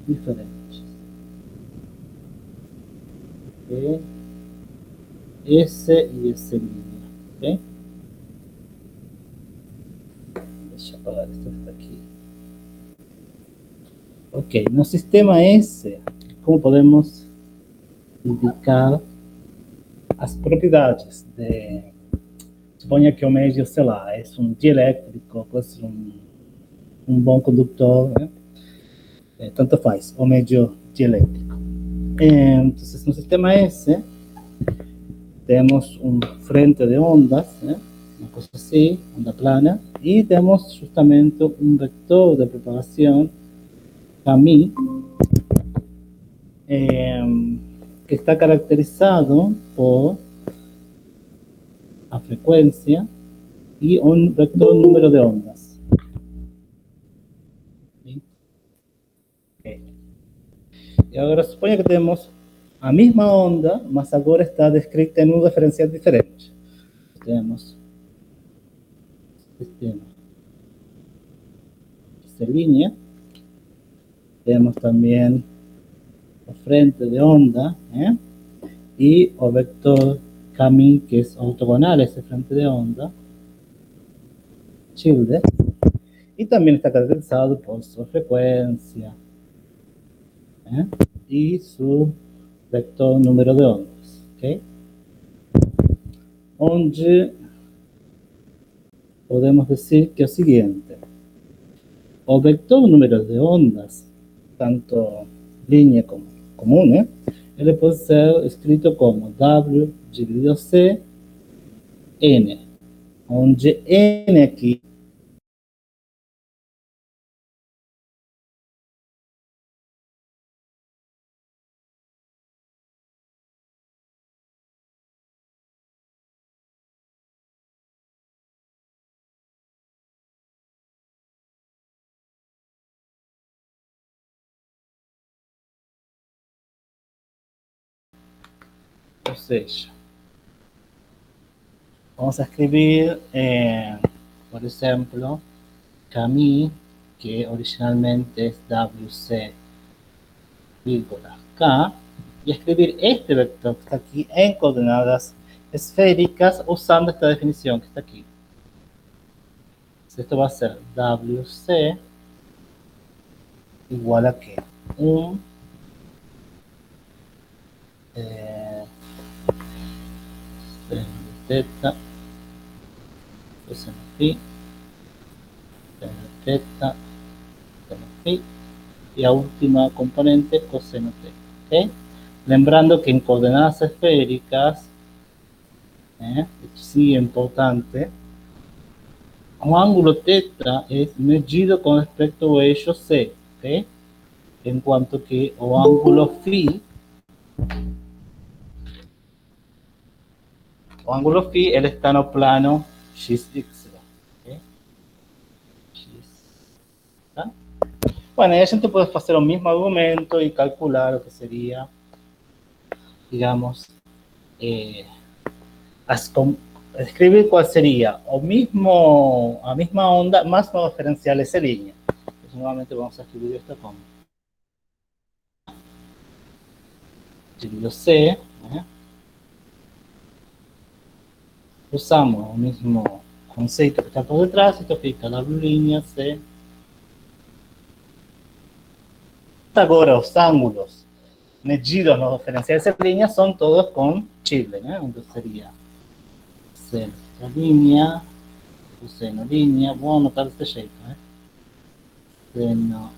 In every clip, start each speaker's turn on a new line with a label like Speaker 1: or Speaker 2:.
Speaker 1: diferentes. ¿Ok? S y S línea. ¿Ok? Deixa eu apagar esto que está aquí. Ok, no sistema S, ¿cómo podemos indicar as propriedades de... Suponha que o meio, sei lá, é um dielétrico, pode ser um bom condutor, né? Tanto faz, o meio dielétrico. Então, no sistema S, temos um frente de ondas, né? Uma coisa assim, onda plana, e temos justamente um vetor de propagação, Camille, que está caracterizado por a frecuencia y un vector número de ondas. ¿Sí? Okay. Y ahora suponha que temos a mesma onda, mas agora está descrita em um referencial diferente. Temos sistema essa linha, temos também a frente de onda, e o vector Camille, que é ortogonal a esse frente de onda, tilde, y también está caracterizado por su frecuencia y su vector número de ondas. ¿Okay? Onde podemos decir que es lo siguiente: o vector número de ondas, tanto línea como común, él puede ser escrito como W dividido C N, onde N aquí ou seja, vamos a escribir, por ejemplo, Camille, que originalmente es WC, K, y escribir este vector que está aquí en coordenadas esféricas usando esta definición que está aquí. Entonces esto va a ser WC igual a ¿qué? Un teta coseno phi, teta coseno phi, y a última componente coseno t. ¿Okay? Lembrando que en coordenadas esféricas, esto sí es importante, un ángulo teta es medido con respecto al eixo C, ¿okay? En cuanto que o ángulo phi, él está no plano XY. ¿Okay? ¿Tá? Bueno, aí a gente pode fazer o mesmo argumento e calcular o que seria, digamos, escribir qual seria a mesma onda más no referencial essa linha. Então, nuevamente vamos a escribir esto como dividido C, usamos o mesmo conceito que está por detrás, esto fica W línea C. Agora os ângulos medidos nos referenciais dessa linha são todos com Chile, né? Então seria seno da linha, coseno linha, vou anotar desse jeito, né? Seno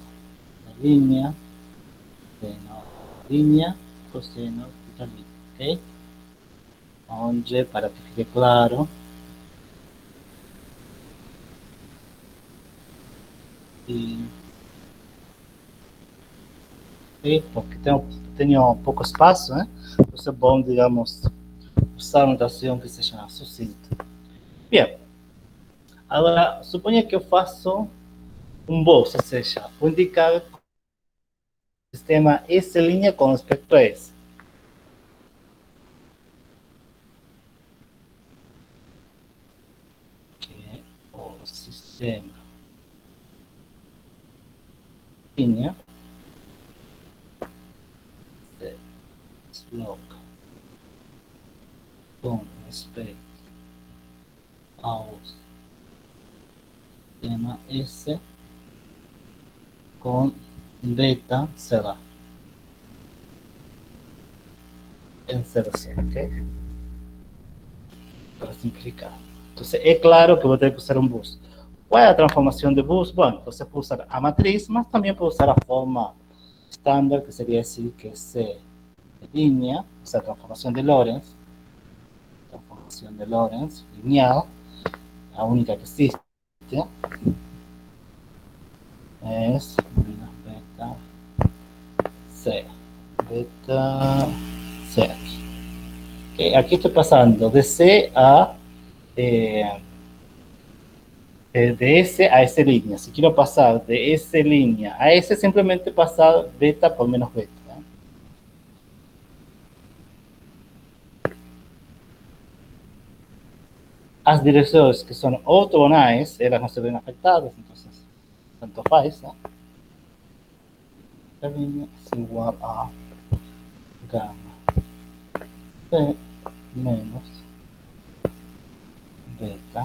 Speaker 1: da linha, seno da linha, coseno da linha, ok? Onde, para que fique claro, e porque tenho pouco espaço, né? Então é bom, digamos, usar uma notação que seja sucinta. Bem, agora, suponha que eu faço um bolso, ou seja, vou indicar o sistema S linha com respecto a S. Que é o sistema linha local con respecto a tema S con beta será en 0, 0, ¿ok? Para simplificar. Entonces, es claro que voy a tener que usar un bus. ¿Cuál es la transformación de bus? Bueno, entonces puedo usar a matriz, más también puedo usar a forma estándar, que sería decir que C de línea, o sea, transformación de Lorentz lineal, la única que existe, es menos beta C. Beta C. Okay, aquí estoy pasando de C a de S a S línea. Si quiero pasar de S línea a S, simplemente pasar beta por menos beta. Las direcciones que son ortogonales, ellas no se ven afectadas, entonces, tanto faz, ¿no? La línea es igual a gamma C menos beta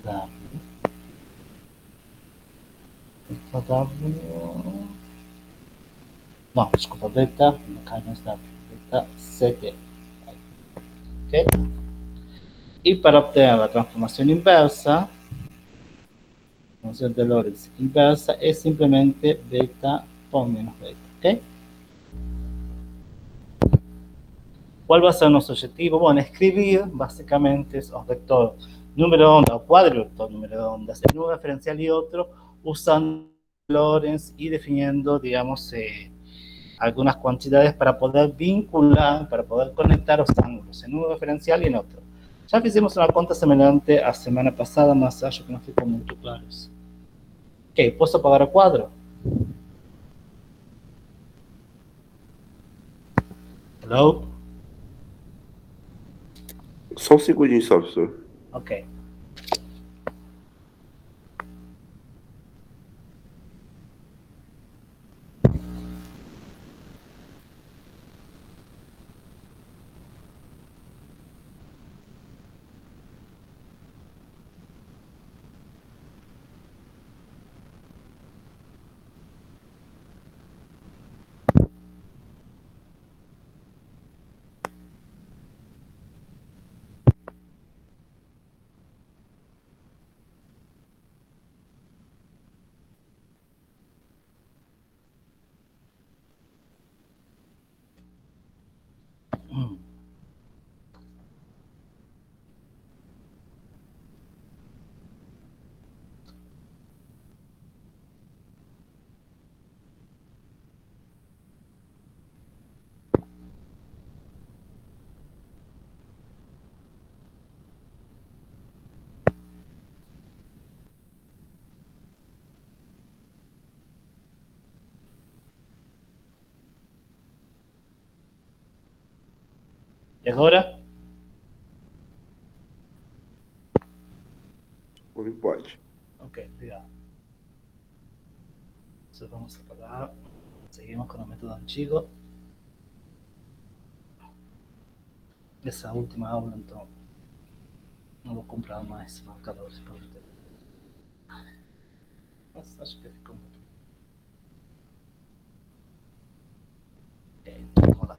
Speaker 1: W. W. No, disculpa, beta, acá no está, beta CT. ¿Okay? Y para obtener la transformación inversa, función de Lorentz inversa es simplemente beta por menos beta. ¿Okay? ¿Cuál va a ser nuestro objetivo? Bueno, escribir básicamente es un vector número de onda o cuadrovector número de ondas en un referencial y otro usando Lorentz y definiendo, digamos, algunas cuantidades para poder vincular, para poder conectar los ángulos en un referencial y en otro. Ya hicimos una cuenta semejante a semana pasada, más allá que no fue muy claro. Ok, ¿puedo apagar el cuadro? Hello?
Speaker 2: Só um segundinho só, professor.
Speaker 1: Ok. ¿Y ahora?
Speaker 2: Não pode.
Speaker 1: Ok, cuidado. Entonces vamos a apagar. Seguimos con el método antiguo. Esa última aula, entonces, no vou comprar mais marcadores para o Mas acho que ficou muito. Vamos lá.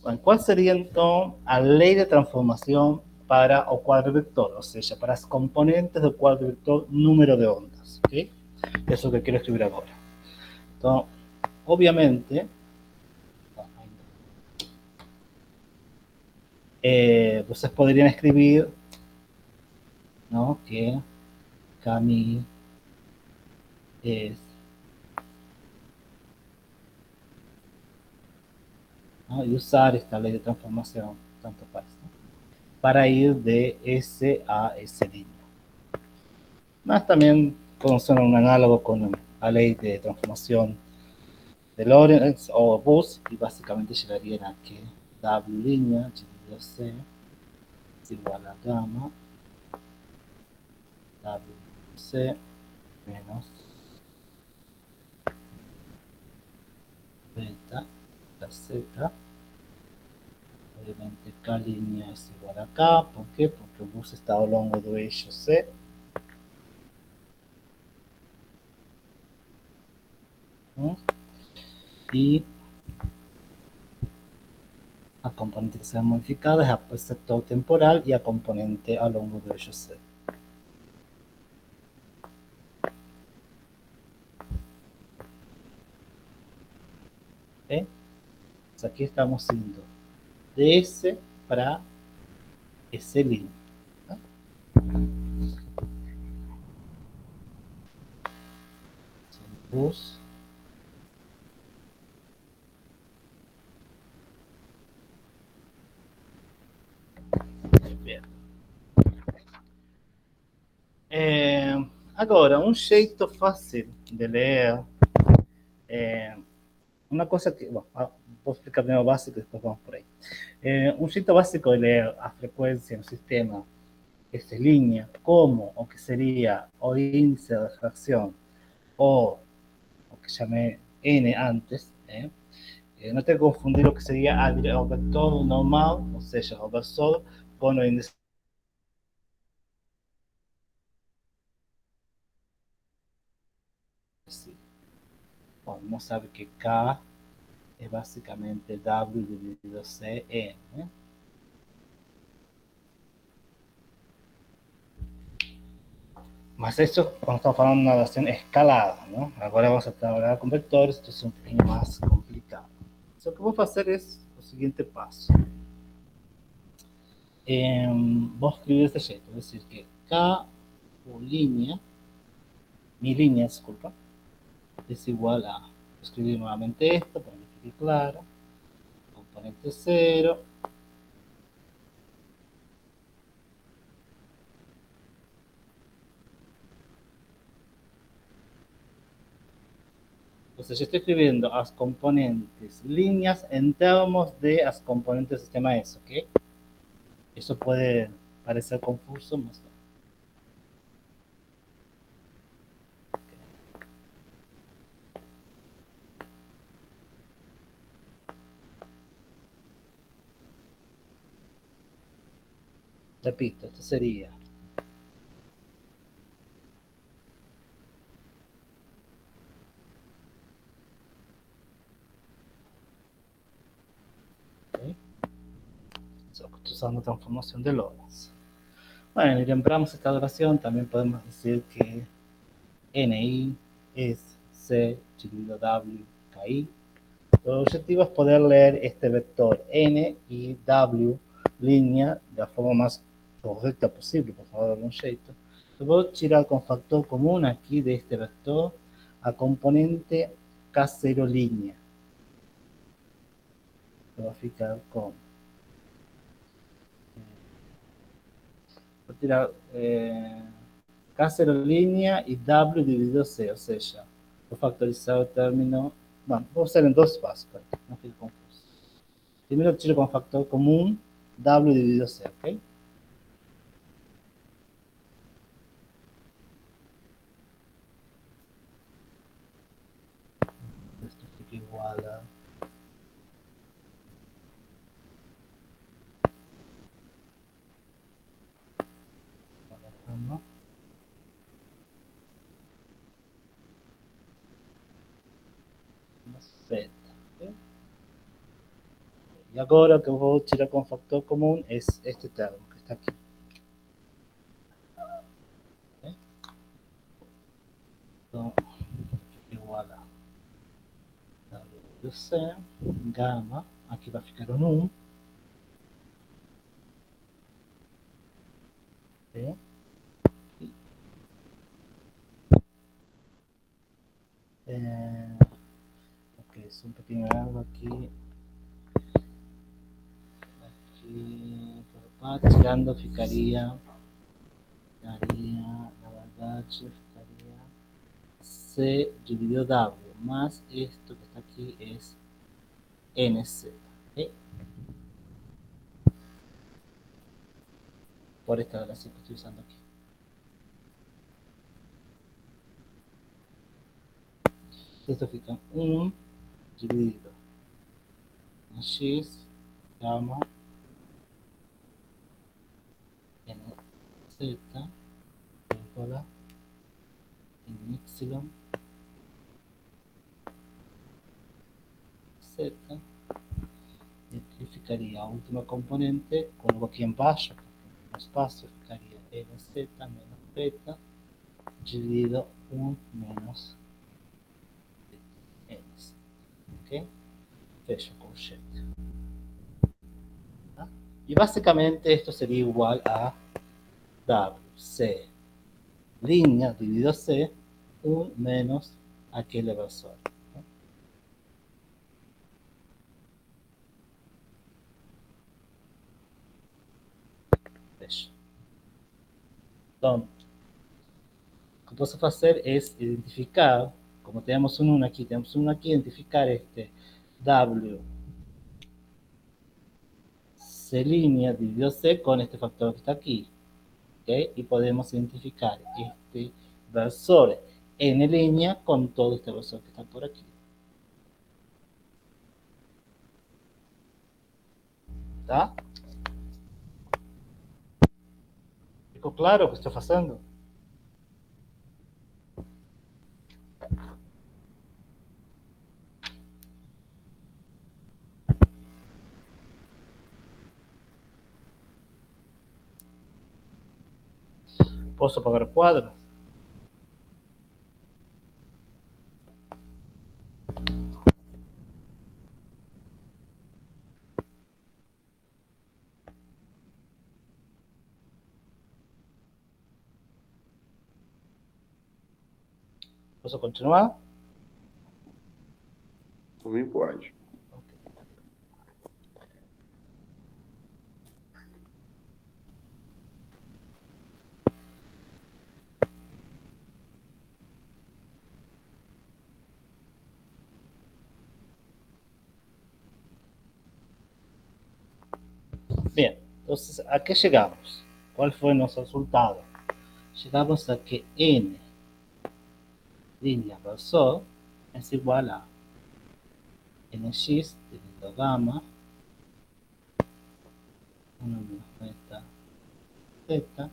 Speaker 1: Bueno, ¿cuál sería entonces la ley de transformación para o cuadro vector? O sea, para las componentes del cuadro vector número de ondas. ¿Okay? Eso es lo que quiero escribir ahora. Entonces, obviamente, ustedes podrían escribir, ¿no?, que Cami es, ¿no?, y usar esta ley de transformación, tanto faz, ¿no?, para ir de S a S línea. Más también funciona un análogo con la ley de transformación de Lorentz o bus, y básicamente llegarían a que W línea dividido C es igual a gamma WC menos beta la Z. Obviamente K' es igual a K. ¿Por quê? Porque o bus está ao longo do eixo C. E a componente que será modificada é o sector temporal e a componente ao longo do eixo C. Ok? Então, aqui estamos indo de S para S'. Tá? Bus. Agora, um jeito fácil de ler uma coisa que, bom, vou explicar primeiro o básico e depois vamos por aí. Um jeito básico de ler a frequência no sistema S', como o que seria o índice de refracción o o que chamei N antes, não tem que confundir o que seria o vetor normal, ou seja, o versor, com o índice. Bom, não sabe que K é basicamente W dividido C, N, né? Mas isso quando estamos falando de uma notação escalada, não? Agora vamos a trabalhar com vetores, então é um pouquinho mais complicado. Só que eu vou fazer é o seguinte passo. Vou escrever desse jeito, vou dizer que K por linha, mi línea, disculpa, es igual a, escribir nuevamente esto para que quede claro, componente 0, entonces yo estoy escribiendo las componentes líneas en términos de las componentes del sistema S, ¿ok? Eso puede parecer confuso, mas no. Repito, esto sería ¿okay? Estoy usando transformación de Lorentz. Bueno, y lembramos esta oración, también podemos decir que NI es C dividido W KI. El objetivo es poder leer este vector N y W línea de la forma más correcta posible, por favor, de un jeito. Voy a tirar con factor común aquí de este vector a componente K0 línea. Que va a ficar con... Voy a tirar K0 línea y W dividido C, o sea, voy a factorizar el término... Bueno, voy a hacer en dos pasos para que no quede confuso. Primero tiro con factor común W dividido C, ¿ok? Esto fica igual a... ¿no? Z. ¿Okay? Y agora o que eu vou tirar como factor comum é este termo que está aqui. Okay? Então, fica igual a W do C, gama, aqui vai ficar um 1. Okay? Ok, só um pouquinho de água aqui. Aqui, tirando ficaria, na verdade, ficaria C dividido W, más esto que está aquí es NZ. ¿Okay? Por esta relación que estoy usando aquí. Esto fica 1 dividido X, gamma, en Z, igual en Y, Z, y ficaría a última componente con algo aquí embaixo, porque no espacio ficaría NZ menos beta dividido 1 menos NZ. ¿Ok? Fecha colchete. ¿Tá? Y básicamente esto sería igual a WC línea dividido C 1 menos aquel evasor. ¿No? Fecha. Então, o que posso fazer é identificar, como temos um 1 aqui, identificar este W C línea dividido C con este factor que está aquí. ¿Okay? Y podemos identificar este versor N línea con todo este versor que está por aquí. ¿Tá? ¿Ficou claro o que estou fazendo? Posso apagar o quadro? Posso continuar?
Speaker 2: Por mim, pode.
Speaker 1: Bien, entonces, ¿a qué llegamos? ¿Cuál fue nuestro resultado? Llegamos a que N línea versor es igual a NX dividido gamma 1 menos beta Z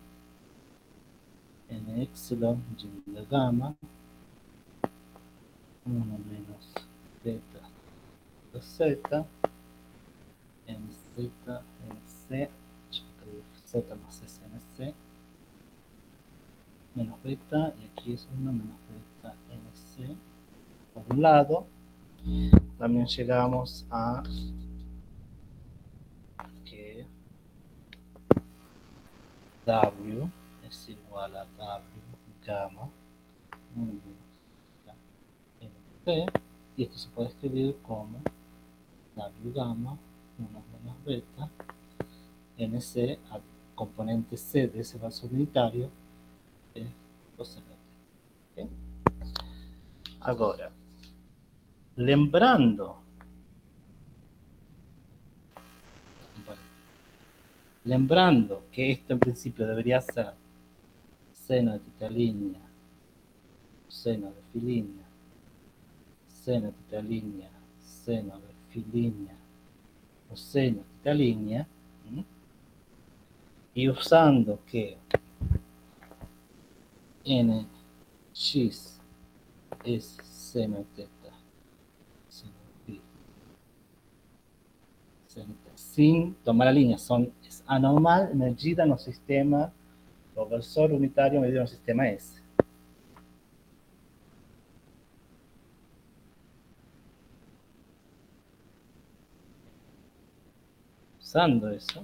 Speaker 1: N epsilon dividido gamma 1 menos beta Z en Z en C, Z más S en C menos beta, y aquí es 1 menos beta en C por un lado. También llegamos a que W es igual a W gamma 1 menos en C, y esto se puede escribir como W gamma 1 menos beta NC al componente C de ese vaso unitario es docente. ¿Okay? Agora, lembrando que esto en principio debería ser seno de teta línea, seno de phi línea, seno de teta línea, seno de phi línea o seno de teta línea, y usando que nx es seno de teta, seno de phi, seno de teta, sin tomar la línea, es anormal medida en el sistema, o versor unitario medido en el sistema S. Usando eso,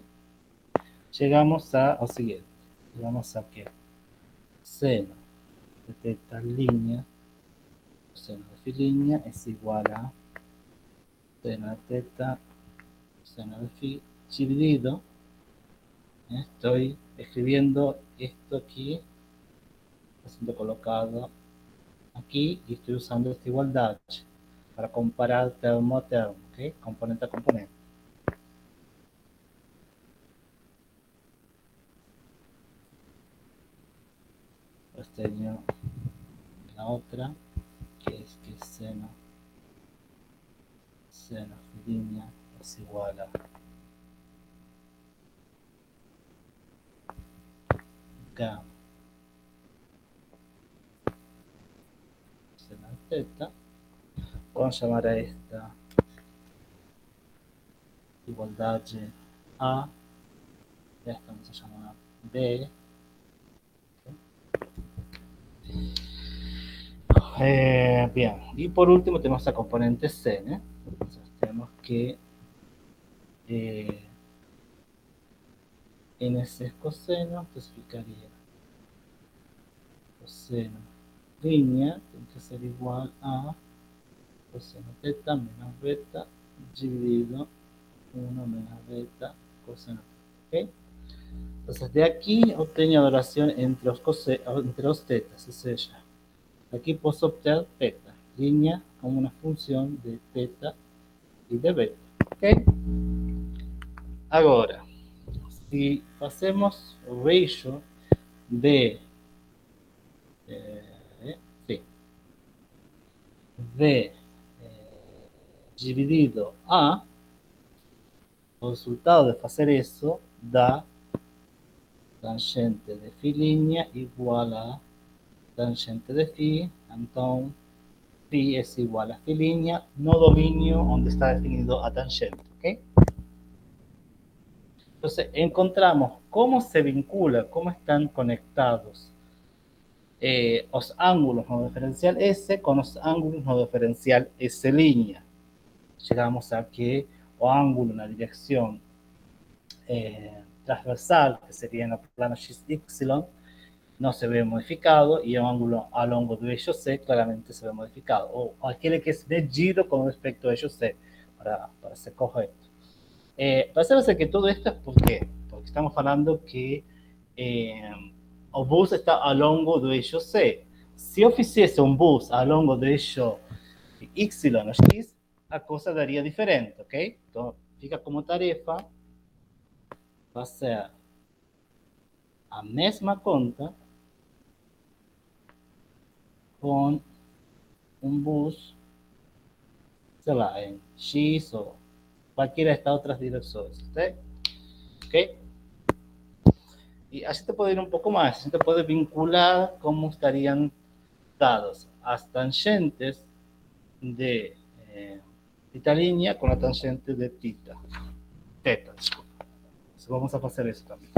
Speaker 1: llegamos al siguiente. Llegamos a que seno de teta línea, seno de phi línea es igual a seno de teta, seno de phi dividido. Estoy escribiendo esto aquí, siendo colocado aquí, y estoy usando esta igualdad para comparar termo a termo, ¿okay? Componente a componente. Pues tengo la otra, que es que seno phi línea es igual a gamma coseno de teta. Vamos a llamar a esta igualdad A, y a esta vamos a llamar B. Bien, y por último tenemos la componente C, ¿no? Entonces tenemos que NC es coseno, entonces ficaría coseno línea, tiene que ser igual a coseno teta menos beta dividido 1 menos beta coseno teta, ¿ok? Entonces de aquí obtengo la relación entre los tetas, es ella. Aquí puedo obtener teta, línea como una función de teta y de beta, ¿ok? Ahora, si hacemos ratio de sí, de dividido a, o resultado de hacer eso da tangente de φ línea igual a tangente de φ, entonces φ es igual a φ línea, no dominio donde está definido a tangente, ¿ok? Entonces encontramos cómo se vincula, cómo están conectados los ángulos no diferencial S con los ángulos no diferencial S línea. Llegamos a que o ángulo en la dirección transversal, que sería en el plano XY, no se ve modificado, y el ángulo al longo do eixo C claramente se ve modificado, o aquele que es medido con respecto a eixo C, para ser correcto. Parece que todo esto es porque estamos hablando que o bus está ao longo do eixo C. Se eu fizesse um bus ao longo do eixo Y o X, a cosa daría diferente, ¿ok? Entonces, fica como tarefa fazer a mesma conta com um bus, sei lá, em X ou qualquer de estas outras direções, ¿ok? ¿Ok? Y así te puede ir un poco más, así te puede vincular cómo estarían dados las tangentes de tita línea con la tangente de teta, disculpa. Entonces vamos a hacer eso también.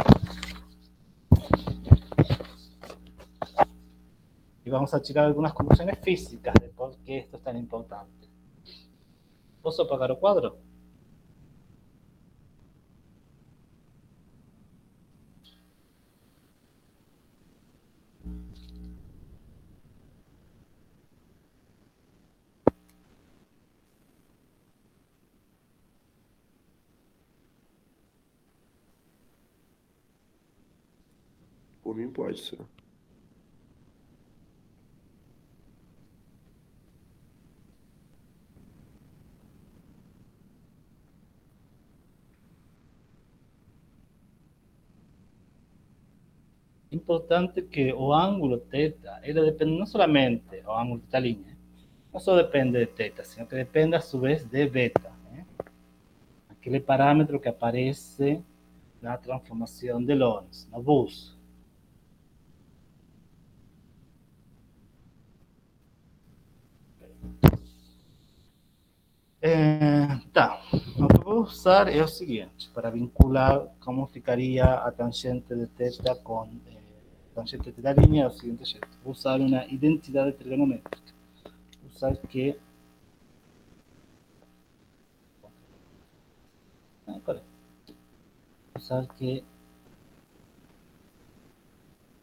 Speaker 1: Y vamos a checar algunas conclusiones físicas de por qué esto es tan importante. ¿Posso apagar o cuadro?
Speaker 2: Por mim pode ser.
Speaker 1: Importante que o ángulo teta, ele depende no solamente, o ángulo teta línea, no solo depende de teta, sino que depende a su vez de beta, aquele parámetro que aparece na transformação de Lorentz, no bus. Tá, o que vou usar é o seguinte, para vincular como ficaria a tangente de θ com tangente de linha, é o seguinte jeito. Vou usar uma identidade trigonométrica. Vou usar que usar que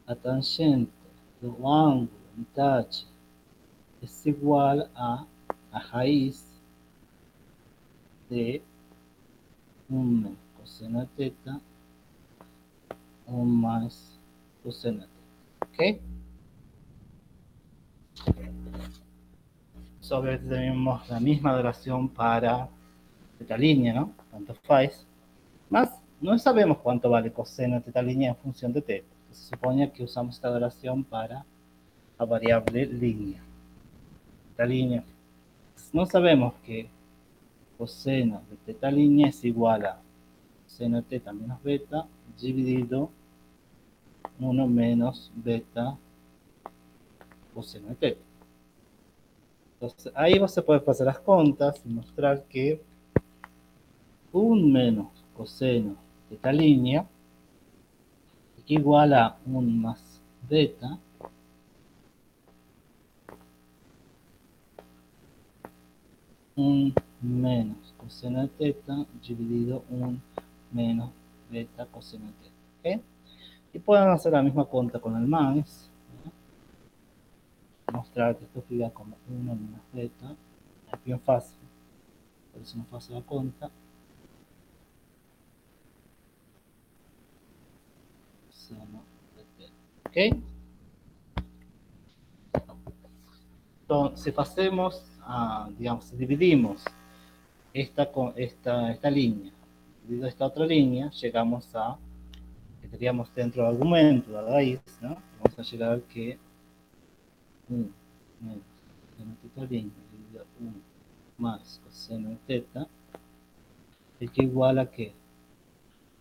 Speaker 1: a tangente do ângulo metade é igual a raiz de 1 coseno de θ 1 más coseno de θ, ¿ok? Obviamente tenemos la misma duración para esta línea, ¿no? Tanto faz. Más no sabemos cuánto vale coseno de esta línea en función de θ. Se supone que usamos esta duración para la variable línea. Esta línea. No sabemos que coseno de teta línea es igual a seno de teta menos beta dividido 1 menos beta coseno de teta. Entonces, ahí você puede pasar las cuentas y mostrar que 1 menos coseno de teta línea es igual a 1 más beta un menos coseno de teta dividido 1 menos beta coseno de teta. ¿Okay? Y pueden hacer la misma cuenta con el más. Mostrar que esto queda como 1 menos beta. Es bien fácil. Por eso no faço la cuenta. Coseno de teta. ¿Ok? Entonces, si hacemos, digamos, si dividimos esta línea, dividido esta otra línea, llegamos a que teníamos dentro del argumento, la raíz, ¿no? Vamos a llegar que 1 menos coseno de teta línea dividido 1 más coseno de teta es igual a que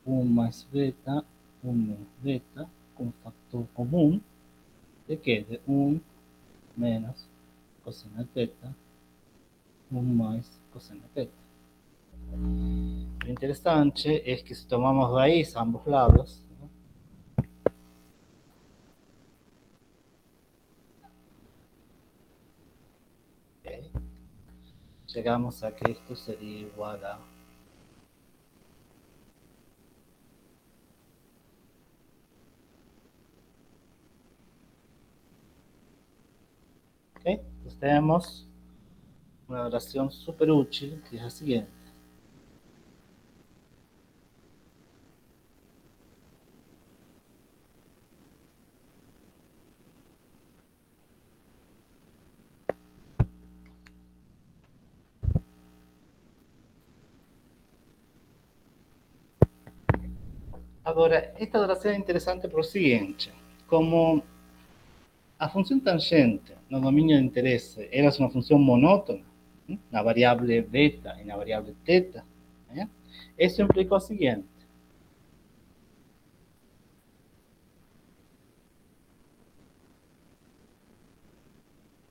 Speaker 1: 1 más beta, 1 menos beta, con factor común, ¿de qué? De 1 menos coseno de teta, 1 más coseno de teta. Lo interesante es que si tomamos raíz a ambos lados, ¿no? Okay. Llegamos a que esto sería igual a ¿okay? Entonces tenemos una oración súper útil que es la siguiente. Agora, esta oración é interessante por o seguinte, como a função tangente no domínio de interesse era uma função monótona, na variável beta e na variável teta, né? Isso implica o seguinte.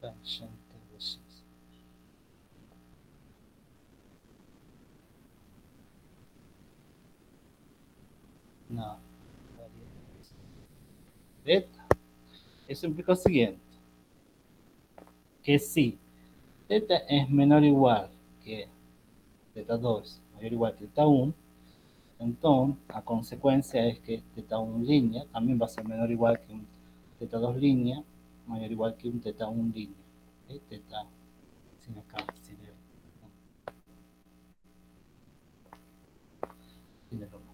Speaker 1: Tangente de x. Na variável beta. Isso implica o seguinte, que se teta é menor ou igual que teta 2, maior ou igual que teta 1, então a consequência é que teta 1 línea também vai ser menor ou igual que um teta 2 línea, maior ou igual que um teta 1 línea. Okay? Teta, sin acá, sin el 1. Teta, okay?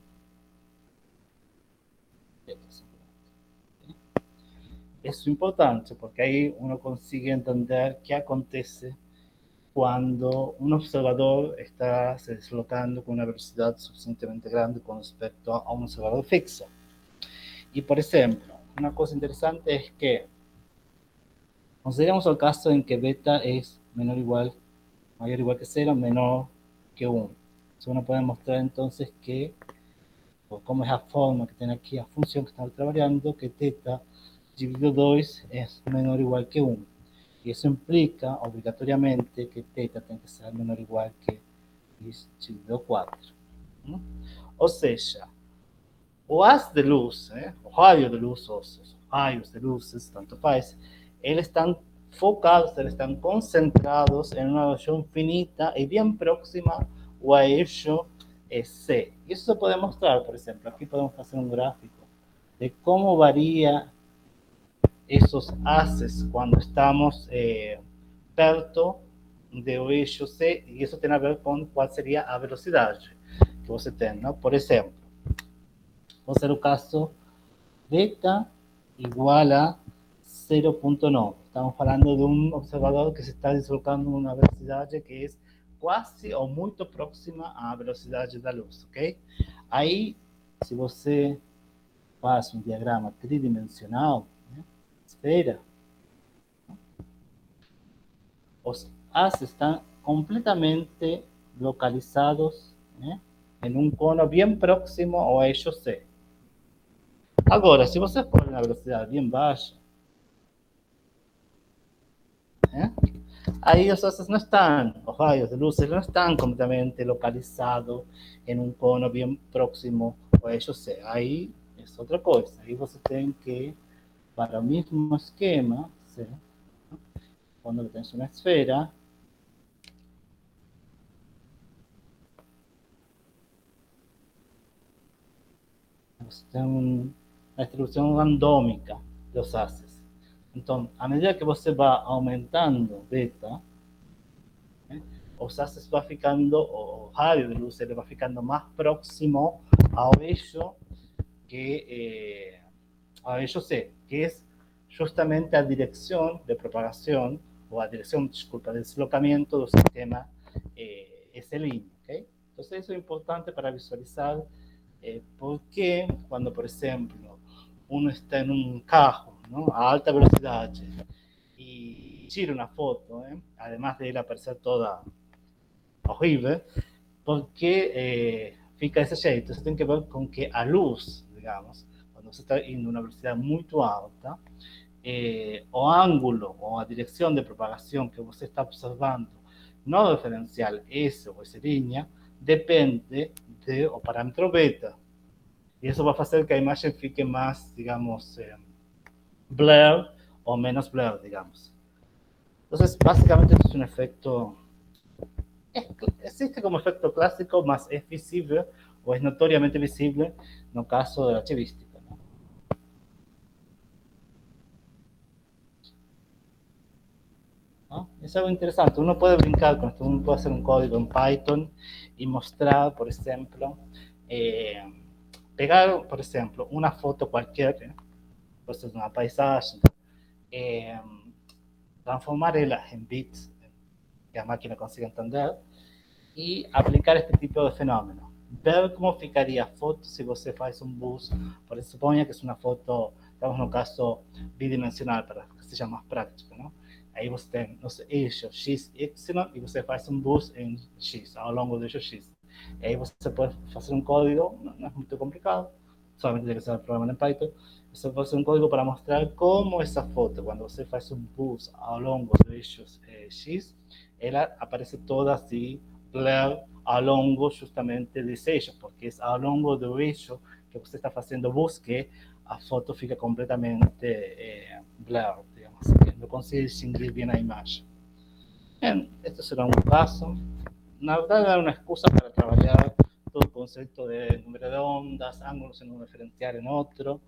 Speaker 1: Isso é importante porque aí uno consigue entender qué acontece cuando un observador está se deslocando con una velocidad suficientemente grande con respecto a un observador fixo. Y por ejemplo, una cosa interesante es que consideramos el caso en que beta es menor o igual, mayor o igual que 0, menor que 1. Entonces uno puede mostrar entonces que, o como es la forma que tiene aquí la función que estamos trabajando, que teta dividido 2 es menor o igual que 1. Y eso implica obligatoriamente que teta tiene que ser menor o igual que dividido 4. ¿No? Ou seja, o haz de luz, o raio de luz, os raios de luzes, tanto faz, eles estão focados, eles estão concentrados em uma região finita e bem próxima ao eixo C. Isso se pode mostrar, por exemplo, aqui podemos fazer um gráfico de como varia esos haces cuando estamos perto do eixo C, e isso tem a ver com qual seria a velocidade que você tem, não? Por exemplo, vou ser o caso beta igual a 0.9. Estamos falando de um observador que se está deslocando em uma velocidade que é quase ou muito próxima à velocidade da luz, ok? Aí, se você faz um diagrama tridimensional, né, esfera, os haces están completamente localizados en un cono bien próximo a ellos C. Agora, se você for na velocidade bien baixa, ahí los haces no están, los rayos de luces no están completamente localizados en un cono bien próximo a ellos C. Ahí es otra cosa. Ahí você tem que, para el mismo esquema, ¿sí? Cuando tenés una esfera, você tem uma distribuição randômica dos haces. Então, à medida que você vai aumentando beta, os haces va ficando, o radio de luz ele va ficando más próximo ao eixo que a ello C, que es justamente a dirección de propagación, o a dirección, disculpa, de deslocamiento del sistema S-línea. ¿Okay? Entonces eso es importante para visualizar por qué cuando, por ejemplo, uno está en un carro, ¿no? A alta velocidad y tira una foto, además de él aparecer toda horrible, porque fica ese jeito. Eso tiene que ver con que a luz, digamos, cuando você está en una velocidad muy alta, o ángulo o a dirección de propagación que você está observando no diferencial S o S línea depende del parámetro beta. Y eso va a hacer que la imagen fique más, digamos, blur o menos blur, digamos. Entonces, básicamente, esto es un efecto, existe como efecto clásico, más es visible o es notoriamente visible en el caso de la chivística. ¿No? ¿No? Es algo interesante. Uno puede brincar con esto, uno puede hacer un código en Python y mostrar, por ejemplo, pegar, por ejemplo, una foto cualquiera, pues es una paisaje, transformarla en bits que la máquina consiga entender y aplicar este tipo de fenómeno. Ver cómo ficaria a foto se você faz um bus, por exemplo, suponha que é uma foto, estamos no caso bidimensional, para que seja mais prático, não? Aí você tem os eixos x, y, e você faz um bus em x, ao longo do eixo x. E aí você pode fazer um código, não é muito complicado, solamente tem que ser programado em Python. Você pode fazer um código para mostrar como essa foto, quando você faz um bus ao longo do eixo x, ela aparece toda assim, blur ao longo justamente desse eixo, porque é ao longo do eixo que você está fazendo bus que a foto fica completamente blur, digamos, que não consigo distinguir bem a imagem. Bem, este será um caso. Na verdade, é uma excusa para trabalhar todo o conceito de número de ondas, ángulos en un diferencial en otro,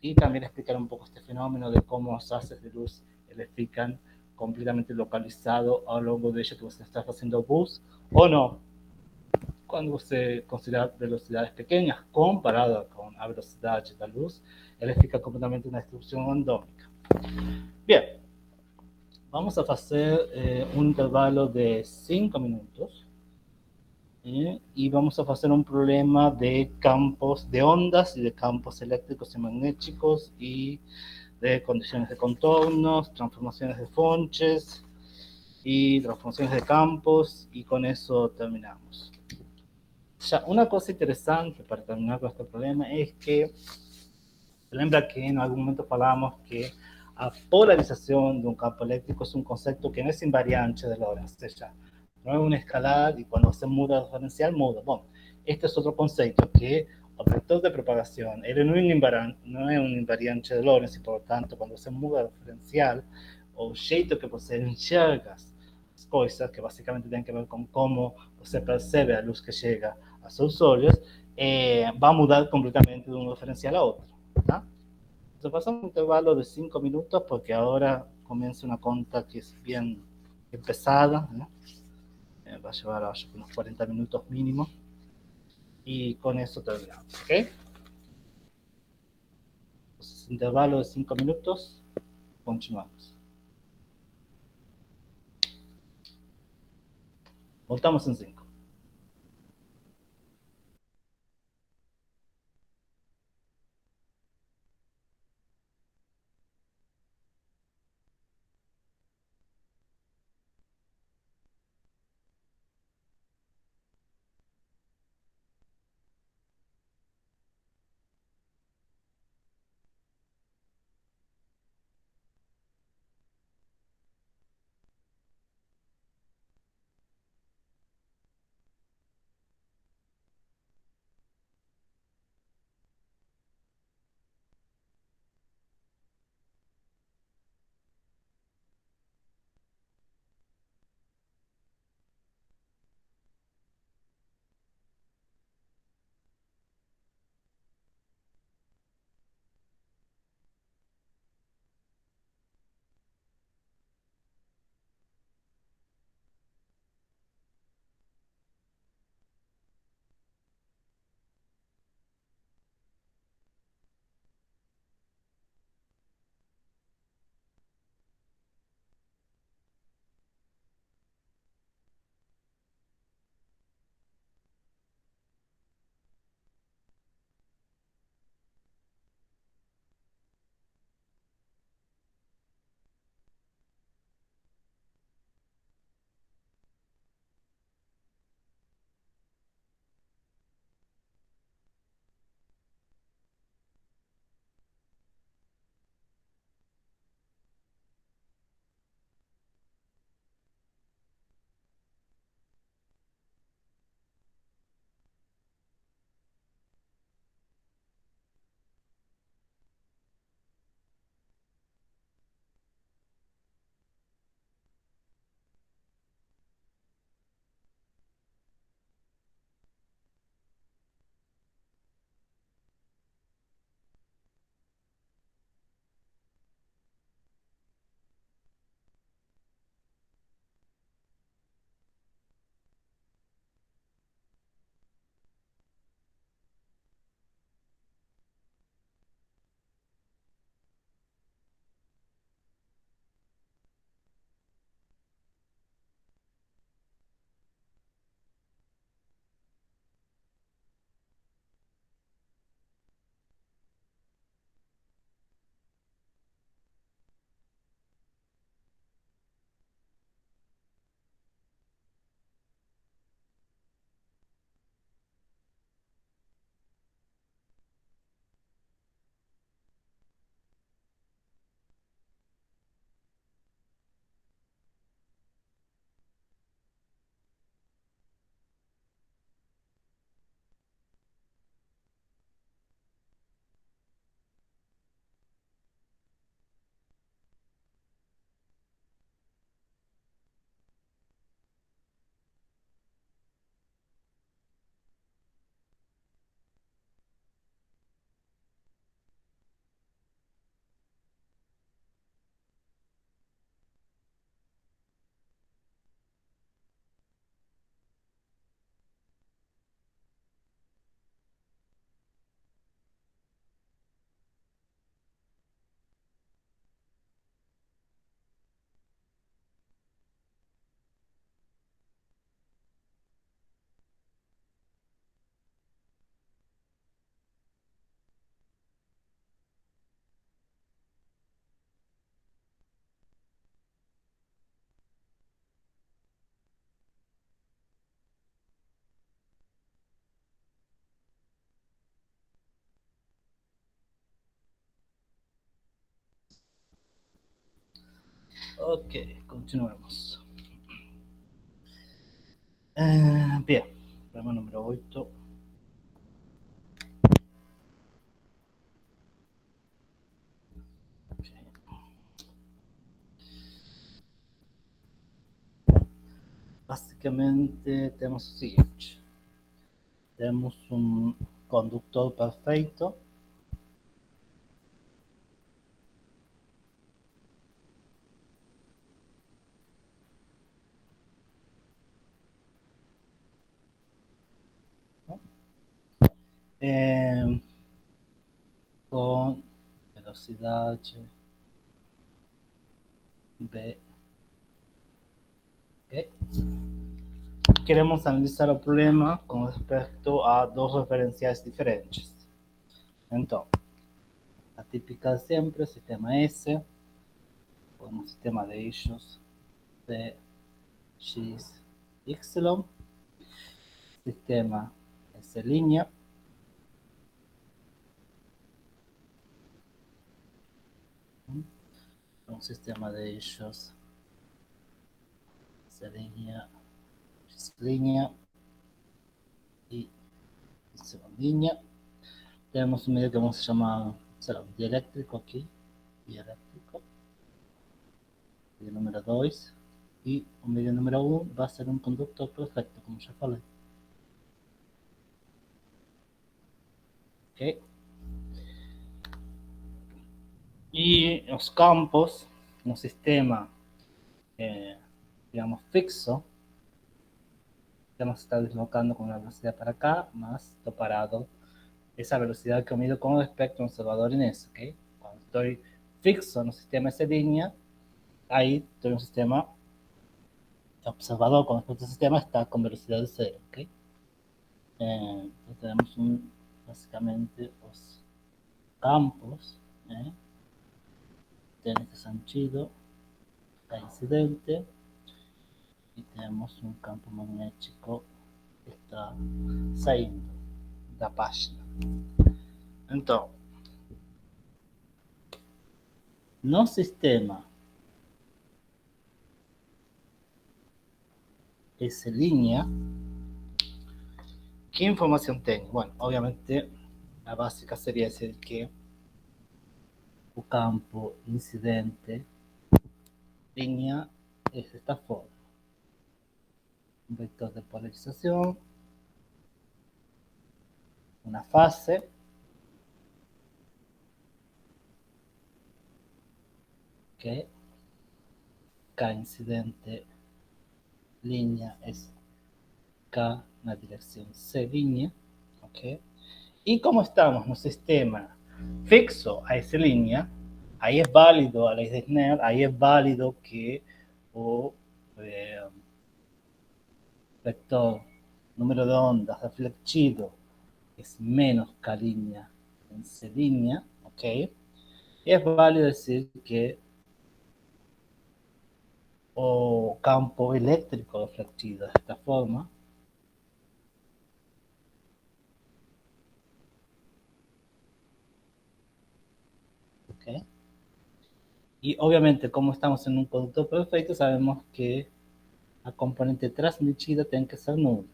Speaker 1: y también explicar un poco este fenómeno de cómo los haces de luz les fican completamente localizado a lo largo de ello que usted está haciendo bus o no, cuando usted considera velocidades pequeñas comparadas con la velocidad de la luz, él fica completamente una distribución randómica. Bien, vamos a hacer un intervalo de 5 minutos. Y vamos a hacer un problema de campos de ondas y de campos eléctricos y magnéticos y de condiciones de contornos, transformaciones de Fonches y transformaciones de campos, y con eso terminamos. Ya, una cosa interesante para terminar con este problema es que, lembra que en algún momento hablábamos que la polarización de un campo eléctrico es un concepto que no es invariante de Lorentz, o sea, no es una escalar y cuando se muda el diferencial muda. Bueno, este es otro concepto que el vector de propagación él no es un invariante de Lorentz y por lo tanto cuando se muda el diferencial o jeito que você enxerga as coisas, que basicamente tem que ver com como você percebe a luz que chega a seus olhos, vai mudar completamente de um diferencial a outro. Tá? Entonces pasamos un intervalo de 5 minutos porque ahora comienza una conta que es bien pesada, ¿no? Va a llevar unos 40 minutos mínimo y con eso terminamos, ¿ok? Entonces, intervalo de 5 minutos, continuamos. Voltamos en 5. Ok, continuemos. Bien, problema número 8. Básicamente tenemos o seguinte: temos um condutor perfeito, eh, com velocidade v. Okay. Queremos analisar o problema com respecto a dois referenciais diferentes. Então, a típica sempre, o sistema S, com um sistema de eixos P, X, Y, sistema S', um sistema de eixos S', X' e Y'. Temos um meio que vamos chamar, sei lá, dielétrico aqui, dielétrico, meio número 2, e o meio número 1 vai ser um condutor perfeito, como já falei. Ok? E os campos no sistema, digamos, fixo, temos que estar deslocando com uma velocidade para cá, mas estou parado. Essa velocidade que eu mido com respecto a um observador nesse, ok? Quando estou fixo no sistema S', aí estou em um sistema observador con respecto al sistema está con velocidad de cero, ¿ok? Entonces tenemos básicamente los campos, en este sentido, está incidente, y tenemos un campo magnético que está saindo da página. Então, no sistema S', ¿qué información tengo? Bueno, obviamente la básica sería decir que o campo incidente línea es de esta forma: un vector de polarización, una fase, que K incidente línea es K na direção C', ok? E como estamos no sistema fixo a essa linha, aí é válido a lei de Snell, aí é válido que o vector número de ondas refletido é menos K' em C', ok? E é válido dizer que o campo eléctrico refletido desta forma ¿okay? Y obviamente, como estamos en un conductor perfecto, sabemos que la componente transmitida tiene que ser nula.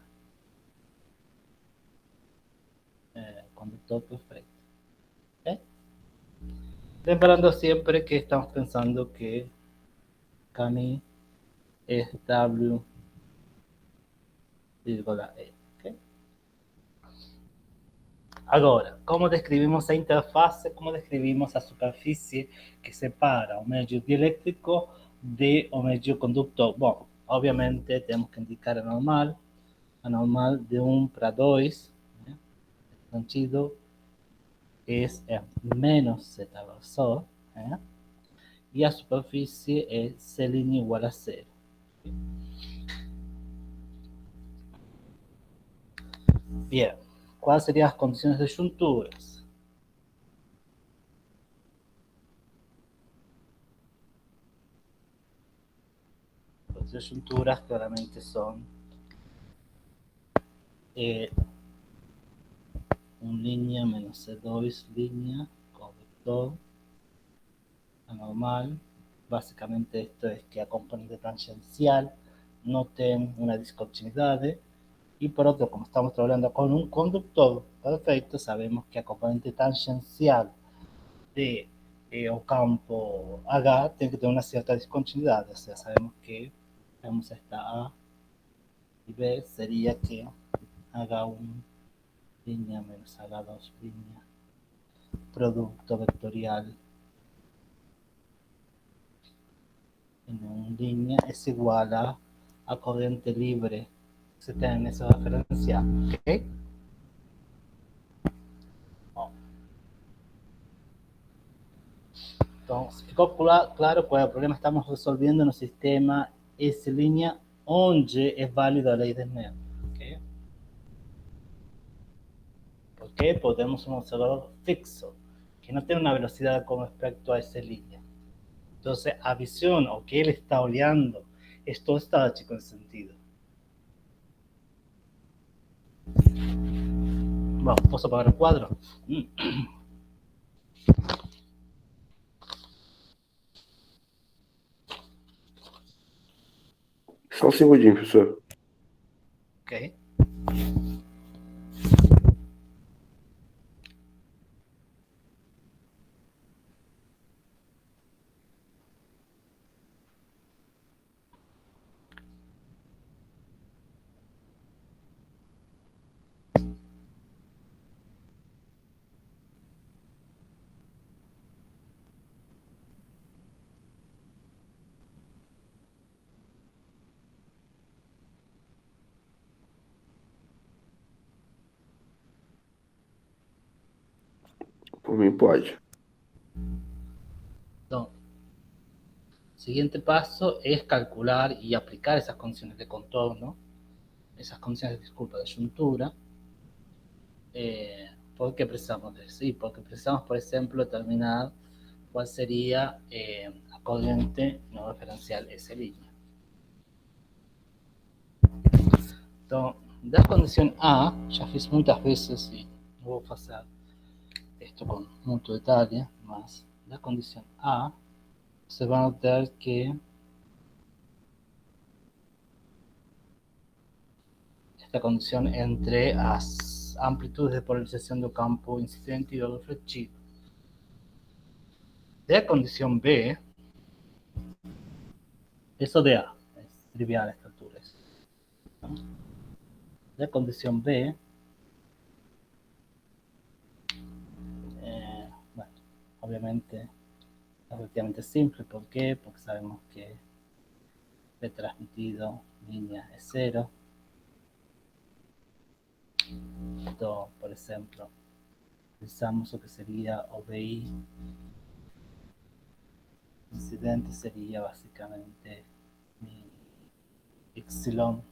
Speaker 1: Conductor perfecto. ¿Okay? Lembrando siempre que estamos pensando que Kami es W, vírgula E. ¿Okay? Agora, como descrevimos a interface, como descrevimos a superfície que separa o meio dieléctrico de o meio conductor? Bom, obviamente temos que indicar a normal de 1 para 2, né? Sentido es menos z versor, y a superficie es C' igual a 0. Bien, ¿cuáles serían las condiciones de junturas? Las junturas claramente son un línea menos C2 línea con vector anormal básicamente esto es que a componente tangencial no ten una discontinuidade. Y por otro, como estamos trabajando con un conductor perfecto, sabemos que a componente tangencial de o campo H tiene que tener una cierta discontinuidad. O sea, sabemos que tenemos esta A y B sería que H1 línea menos H2 línea producto vectorial en una línea es igual a corriente libre. Se tienen esa referencia. ¿Ok? Entonces, ficou claro qual é o problema? Estamos resolvendo no sistema S' onde é válido a lei de Snell. Okay? Porque podemos un observador fixo que no tiene una velocidad con respecto a esa línea. Entonces, a visión o que él está olhando es todo estático en sentido. Bueno, ¿puedo apagar el cuadro?
Speaker 2: Só um segundinho, professor.
Speaker 1: Ok.
Speaker 2: Por mim, pode.
Speaker 1: Entonces, siguiente paso es calcular y aplicar esas condiciones de contorno, esas condiciones, disculpa, de juntura. ¿Por qué precisamos de eso? Sí, porque precisamos, por ejemplo, determinar cuál sería la corriente no referencial S'. Então, da condición A, ya fiz muchas veces y no voy a hacer esto con mucho detalle, mas da condición A, se va a notar que esta condición entre las amplitudes de polarización del campo incidente y del reflectivo. De la condición B, eso de A, es trivial a esta altura. De la condición B, bueno, obviamente es relativamente simple. ¿Por qué? Porque sabemos que B transmitido línea es 0. Entonces, por ejemplo, utilizamos lo que sería OBI incidente, sería básicamente mi epsilon,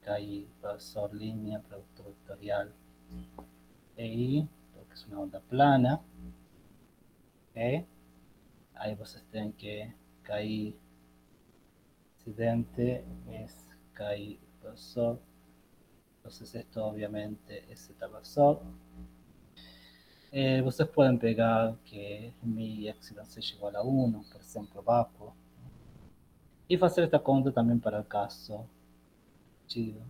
Speaker 1: que hay profesor línea, producto vectorial, EI, porque es una onda plana. ¿Okay? Ahí vos tienen que KI incidente es KI profesor. Entonces esto obviamente es Z profesor. Ustedes pueden pegar que mi epsilon sea igual a 1, por ejemplo, bajo. Y hacer esta conta también para el caso chido.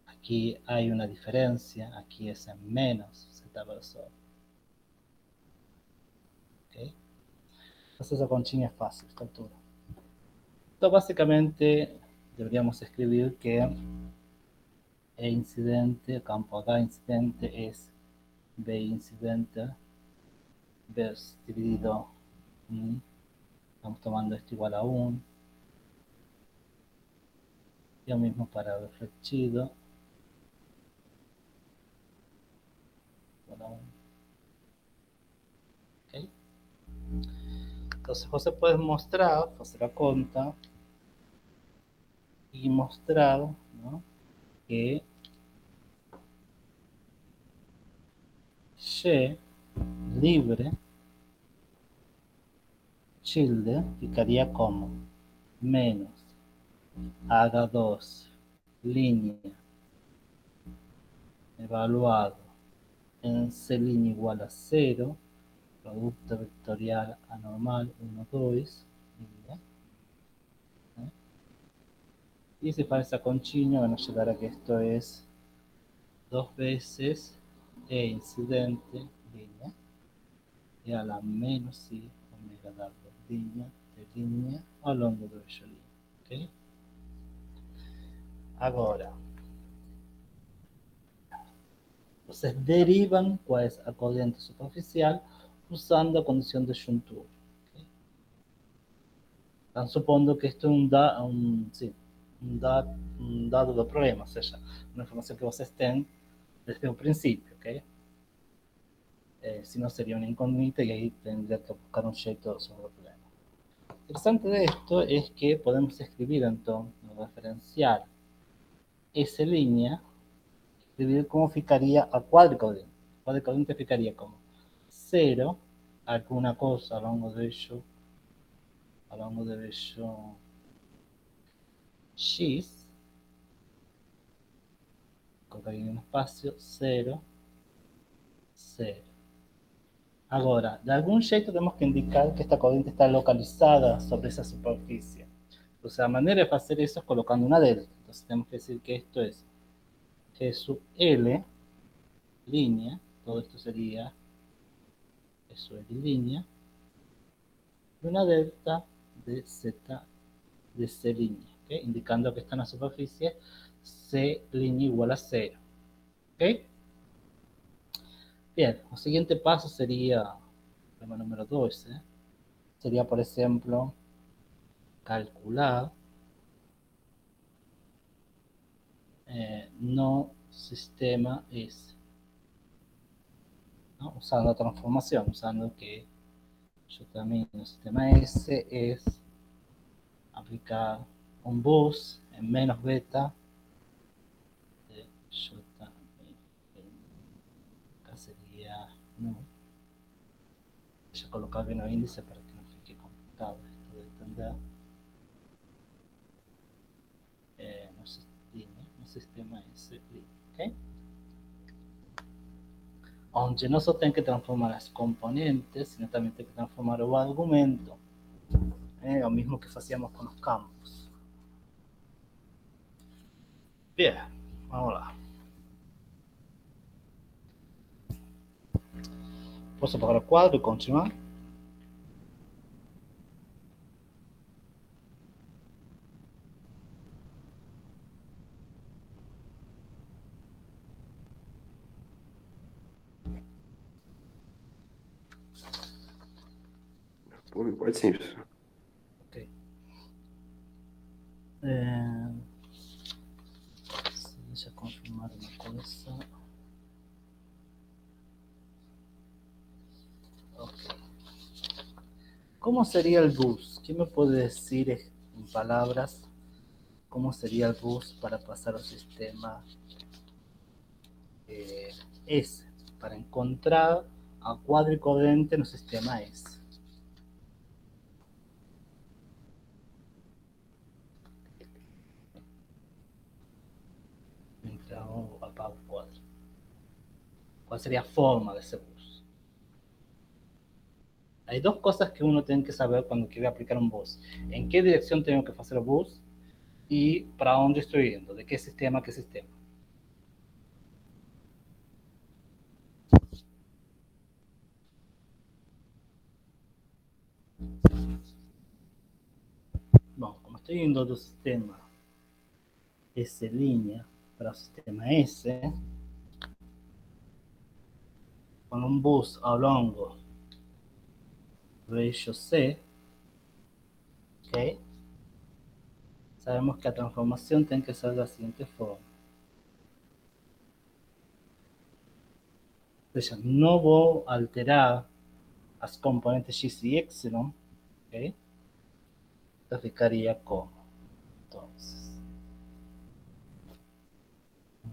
Speaker 1: Aquí hay una diferencia, aquí es en menos Z versor. ¿Okay? Entonces esa continha es fácil a esta altura. Entonces básicamente deberíamos escribir que E incidente, campo H incidente es B incidente dividido, estamos tomando esto igual a 1. Y lo mismo para el reflectivo. Igual a 1. ¿Okay? Entonces José puede mostrar, hacer la conta y mostrar, ¿no?, que Y libre tilde ficaría como menos H2 línea evaluado en C' igual a 0, producto vectorial anormal 1, 2, y si faz essa continha, vamos chegar a que esto es 2 veces E incidente, línea, e a la menos I omega dado línea de línea ao longo do eixo línea. Okay? Agora, vocês derivam qual é a corrente superficial usando a condição de juntura. Okay? Estão supondo que isto é um dado do problema, ou seja, uma informação que vocês têm desde o princípio, ok? Si no sería una incógnita y ahí tendría que buscar un jeito sobre el problema. Lo interesante de esto es que podemos escribir entonces, referenciar esa línea, escribir cómo ficaría a cuadricordiente. Cuadricordiente ficaría como 0, alguna cosa a lo largo de ello X, colocaría un espacio, 0, 0. Agora, de algum jeito temos que indicar que esta corrente está localizada sobre essa superfície. Ou seja, a maneira de fazer isso é colocando uma delta. Então, temos que dizer que isto é isso L, linha, todo isto seria isso L, linha, e uma delta de Z de C linha, okay? Indicando que está na superfície C linha igual a 0. Ok? Bien, el siguiente paso sería, problema número 2, sería, por ejemplo, calcular no sistema S, ¿no? Usando transformación, usando que yo también el sistema S es aplicar un bus en menos beta de J. Acá sería no. Voy a colocar bien el índice para que no fique complicado esto de entender. No sistema S, ¿ok? Onde não só tem que transformar as componentes, sino também tem que transformar o argumento. É o mesmo que fazíamos com os campos. Bem, vamos lá. Posso apagar o quadro e continuar?
Speaker 2: Pode sim, professor.
Speaker 1: Ok. Deixa eu confirmar uma coisa. Ok. ¿Cómo sería el bus? ¿Quién me puede decir en palabras cómo sería el bus para pasar al sistema S? Para encontrar a cuadricordiente en el sistema S. Então, apago o quadro. ¿Cuál sería la forma de ese bus? Hay dos cosas que uno tiene que saber cuando quiere aplicar un bus. ¿En qué dirección tengo que hacer el bus? Y para dónde estoy yendo. ¿De qué sistema a qué sistema? Bom, como estoy yendo do sistema S' para o sistema S, con un bus ao longo do eixo C, ok? Sabemos que a transformación tiene que ser de la siguiente forma. O sea, no voy a alterar las componentes X y Epsilon, ok? Entonces ficaría como, entonces,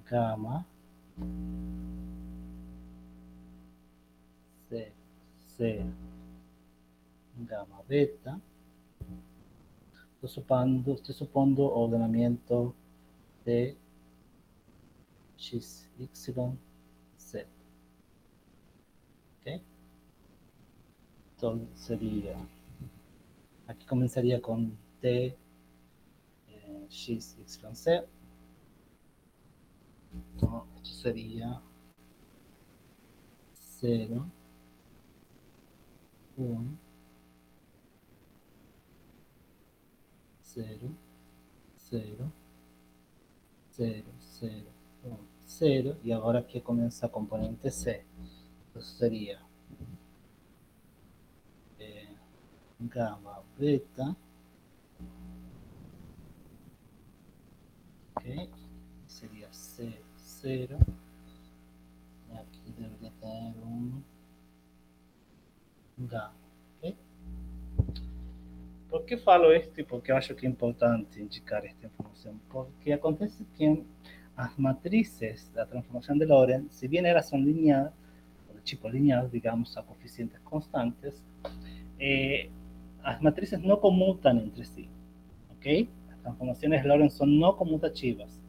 Speaker 1: gamma C, C, gamma beta. Estoy supondo ordenamiento de X, Y, Z. ¿Ok? Entonces sería, aquí comenzaría con T, X, Y, Z. Entonces, esto sería 0, 1, 0, 0, 0, 0, 1, 0, y ahora aquí comienza componente C. Entonces sería gamma, beta, ok, sería C, 0, y aquí debería tener un gamma, ok. Por que falo isto e por que eu acho que é importante indicar esta informação? Porque acontece que as matrizes da transformação de Lorentz, se bien elas são lineares, de tipo lineal, digamos, a coeficientes constantes, as matrizes não comutam entre si, ok? As transformações de Lorentz são não comutativas.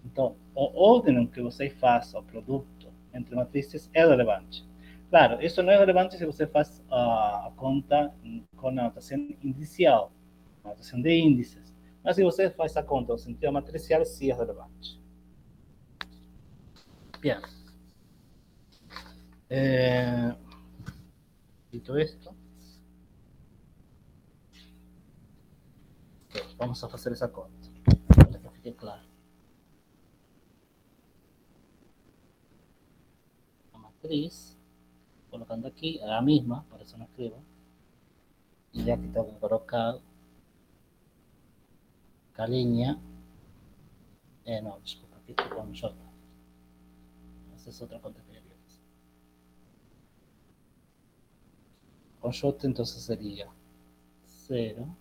Speaker 1: Então, o ordem que você faz o produto entre matrizes é relevante. Claro, isso não é relevante se você faz a conta com a notação indicial, a notação de índices. Mas se você faz a conta no sentido matricial, sim é relevante. Bien. Dito esto, okay, vamos a fazer essa conta, para que fique claro. A matriz, colocando aqui, é a mesma, por isso não escrevo. E aqui tengo que colocar a linha. No, disculpa, aquí estoy con J. Esa es otra conta que quería hacer. Con J entonces sería 0,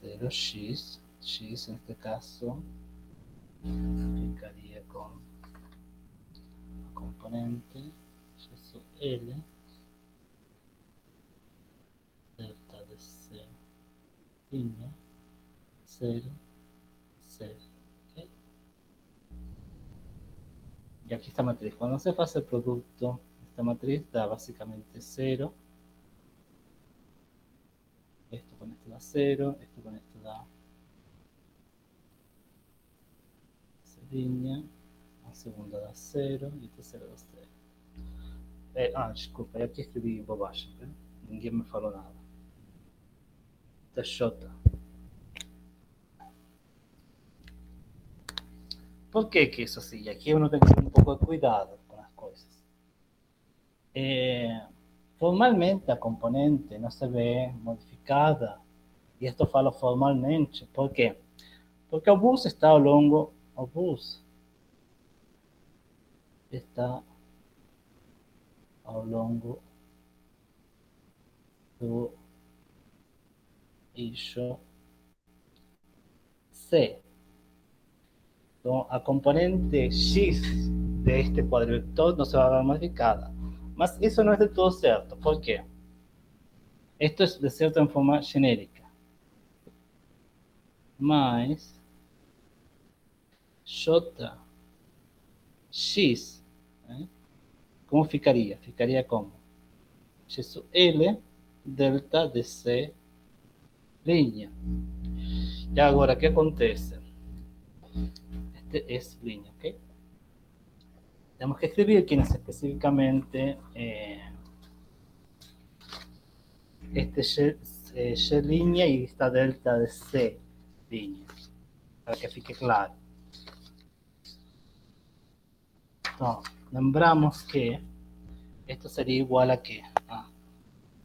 Speaker 1: 0x, x en este caso ficaría con componente y sub L delta de C línea 0, 0. ¿Okay? Y aquí esta matriz, cuando se hace el producto, esta matriz da básicamente 0. Esto con esto da 0, esto con esto da C línea, la segunda da 0 y el tercero da 0. Desculpa, eu aqui escrevi bobagem, né? Ninguém me falou nada. Da J. Por que que isso assim? Aqui uno tem que ter um pouco de cuidado com as coisas. Formalmente a componente não se vê modificada, e isto falo formalmente, por quê? Porque o bus está ao longo, o bus está ao longo do eixo C. Então, a componente X deste quadrivetor não se vai ver modificada. Mas isso não é de todo certo. Por quê? Isto é de certa forma genérica. Mas X, né? Como ficaria? Ficaria como? X L delta de C linha. E agora, o que acontece? Este es línea, ¿ok? Tenemos que escribir quién es específicamente este Y línea y esta delta de C línea, para que fique claro. Entonces, lembramos que esto sería igual a que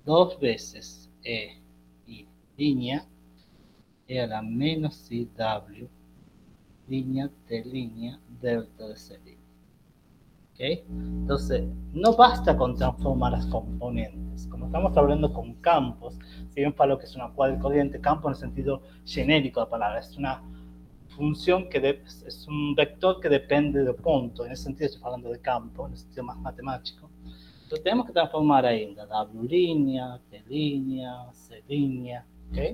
Speaker 1: dos veces E y línea e a la menos IW línea de línea delta de C línea. ¿Okay? Entonces, no basta con transformar las componentes. Como estamos hablando con campos, si bien para lo que es una cuadricorriente, campo en el sentido genérico de la palabra, es una función que es un vector que depende de punto. En ese sentido estoy hablando de campo, en el sentido más matemático. Entonces tenemos que transformar ahí en la W línea, T línea, C línea, ¿ok?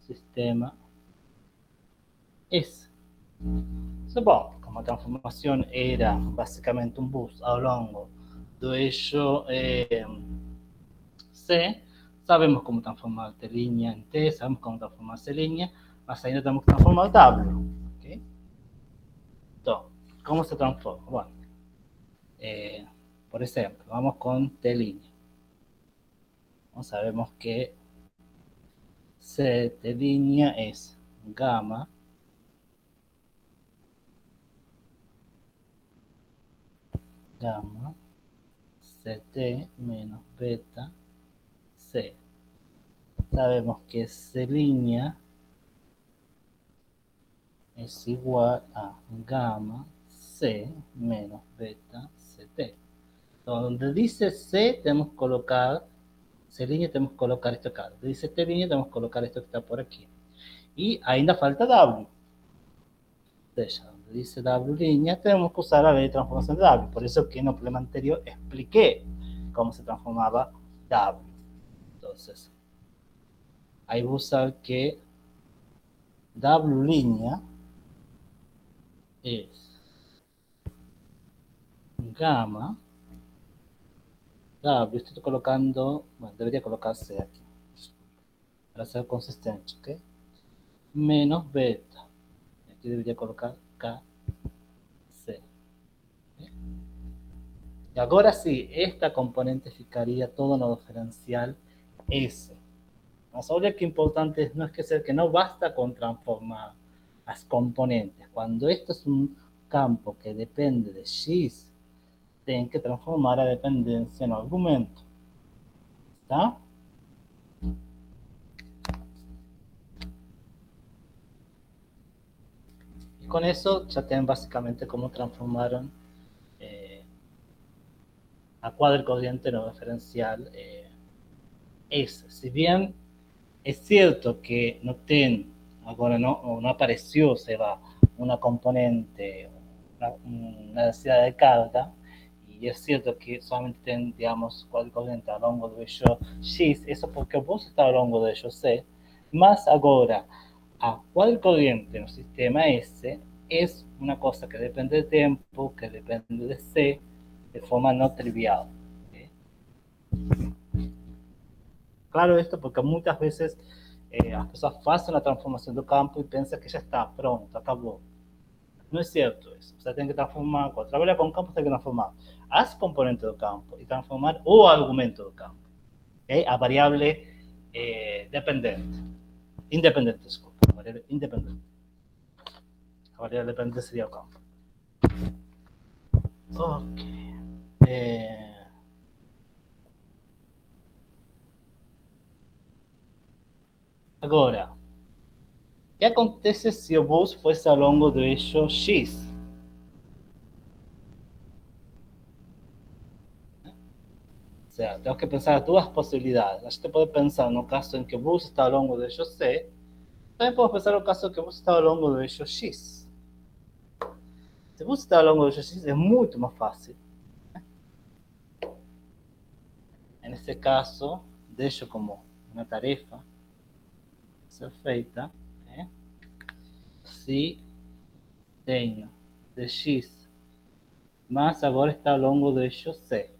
Speaker 1: sistema S. Então, bom, como a transformação era basicamente um bus ao longo do eixo C, sabemos como transformar T' em T, sabemos como transformar C', mas ainda temos que transformar W. Okay? Então, como se transforma? Bueno, por exemplo, vamos con T'. Sabemos que C T' es gamma CT menos beta C. Sabemos que C' es igual a gamma C menos beta CT. Donde dice C, tenemos que colocar C', tenemos que colocar esto acá. Donde dice T', tenemos que colocar esto que está por aquí. Y ainda falta W. Entonces, donde dice W', tenemos que usar la ley de transformación de W. Por eso que en el problema anterior expliqué cómo se transformaba W. Entonces, ahí voy a usar que W' es gamma W, estoy colocando, bueno, debería colocarse aquí, para ser consistente, ¿ok? Menos beta, aquí debería colocar KC. ¿Okay? Y ahora sí, esta componente ficaría todo no diferencial S. Mas olha que importante, no es que ser que no basta con transformar las componentes. Cuando esto es un campo que depende de X, tienen que transformar la dependencia en argumento. ¿Está? Y con eso ya tienen básicamente cómo transformaron a cuadricodiente no diferencial S. Si bien es cierto que no ten, ahora no apareció, se va, una componente, una densidad de carga, y es cierto que solamente ten, digamos, cuadricodiente ao longo do eixo X, eso porque o bus está ao longo do eixo C, mas agora, a cuadricodiente no sistema S es una cosa que depende de tiempo, que depende de C, de forma no trivial. ¿Okay? Claro esto porque muchas veces las personas hacen la transformación del campo y piensan que ya está, pronto, acabó. No es cierto eso. Você tem que transformar, cuando trabalha com campo, você tem que transformar as componentes do campo e transformar o argumento do campo. ¿Okay? A variable dependente. Independente, desculpa. A variable independente. A variable dependente sería o campo. Ok. Agora, o que acontece se o bus fosse ao longo do eixo X? O sea, tengo que pensar duas possibilidades. A gente pode pensar no caso em que o bus está ao longo do eixo C, também podemos pensar no caso que o bus está ao longo do eixo X. Se o bus está ao longo do eixo X, é muito mais fácil. Nesse caso, deixo como uma tarefa a ser feita, né? Se tenho dx, mas agora está ao longo do eixo C.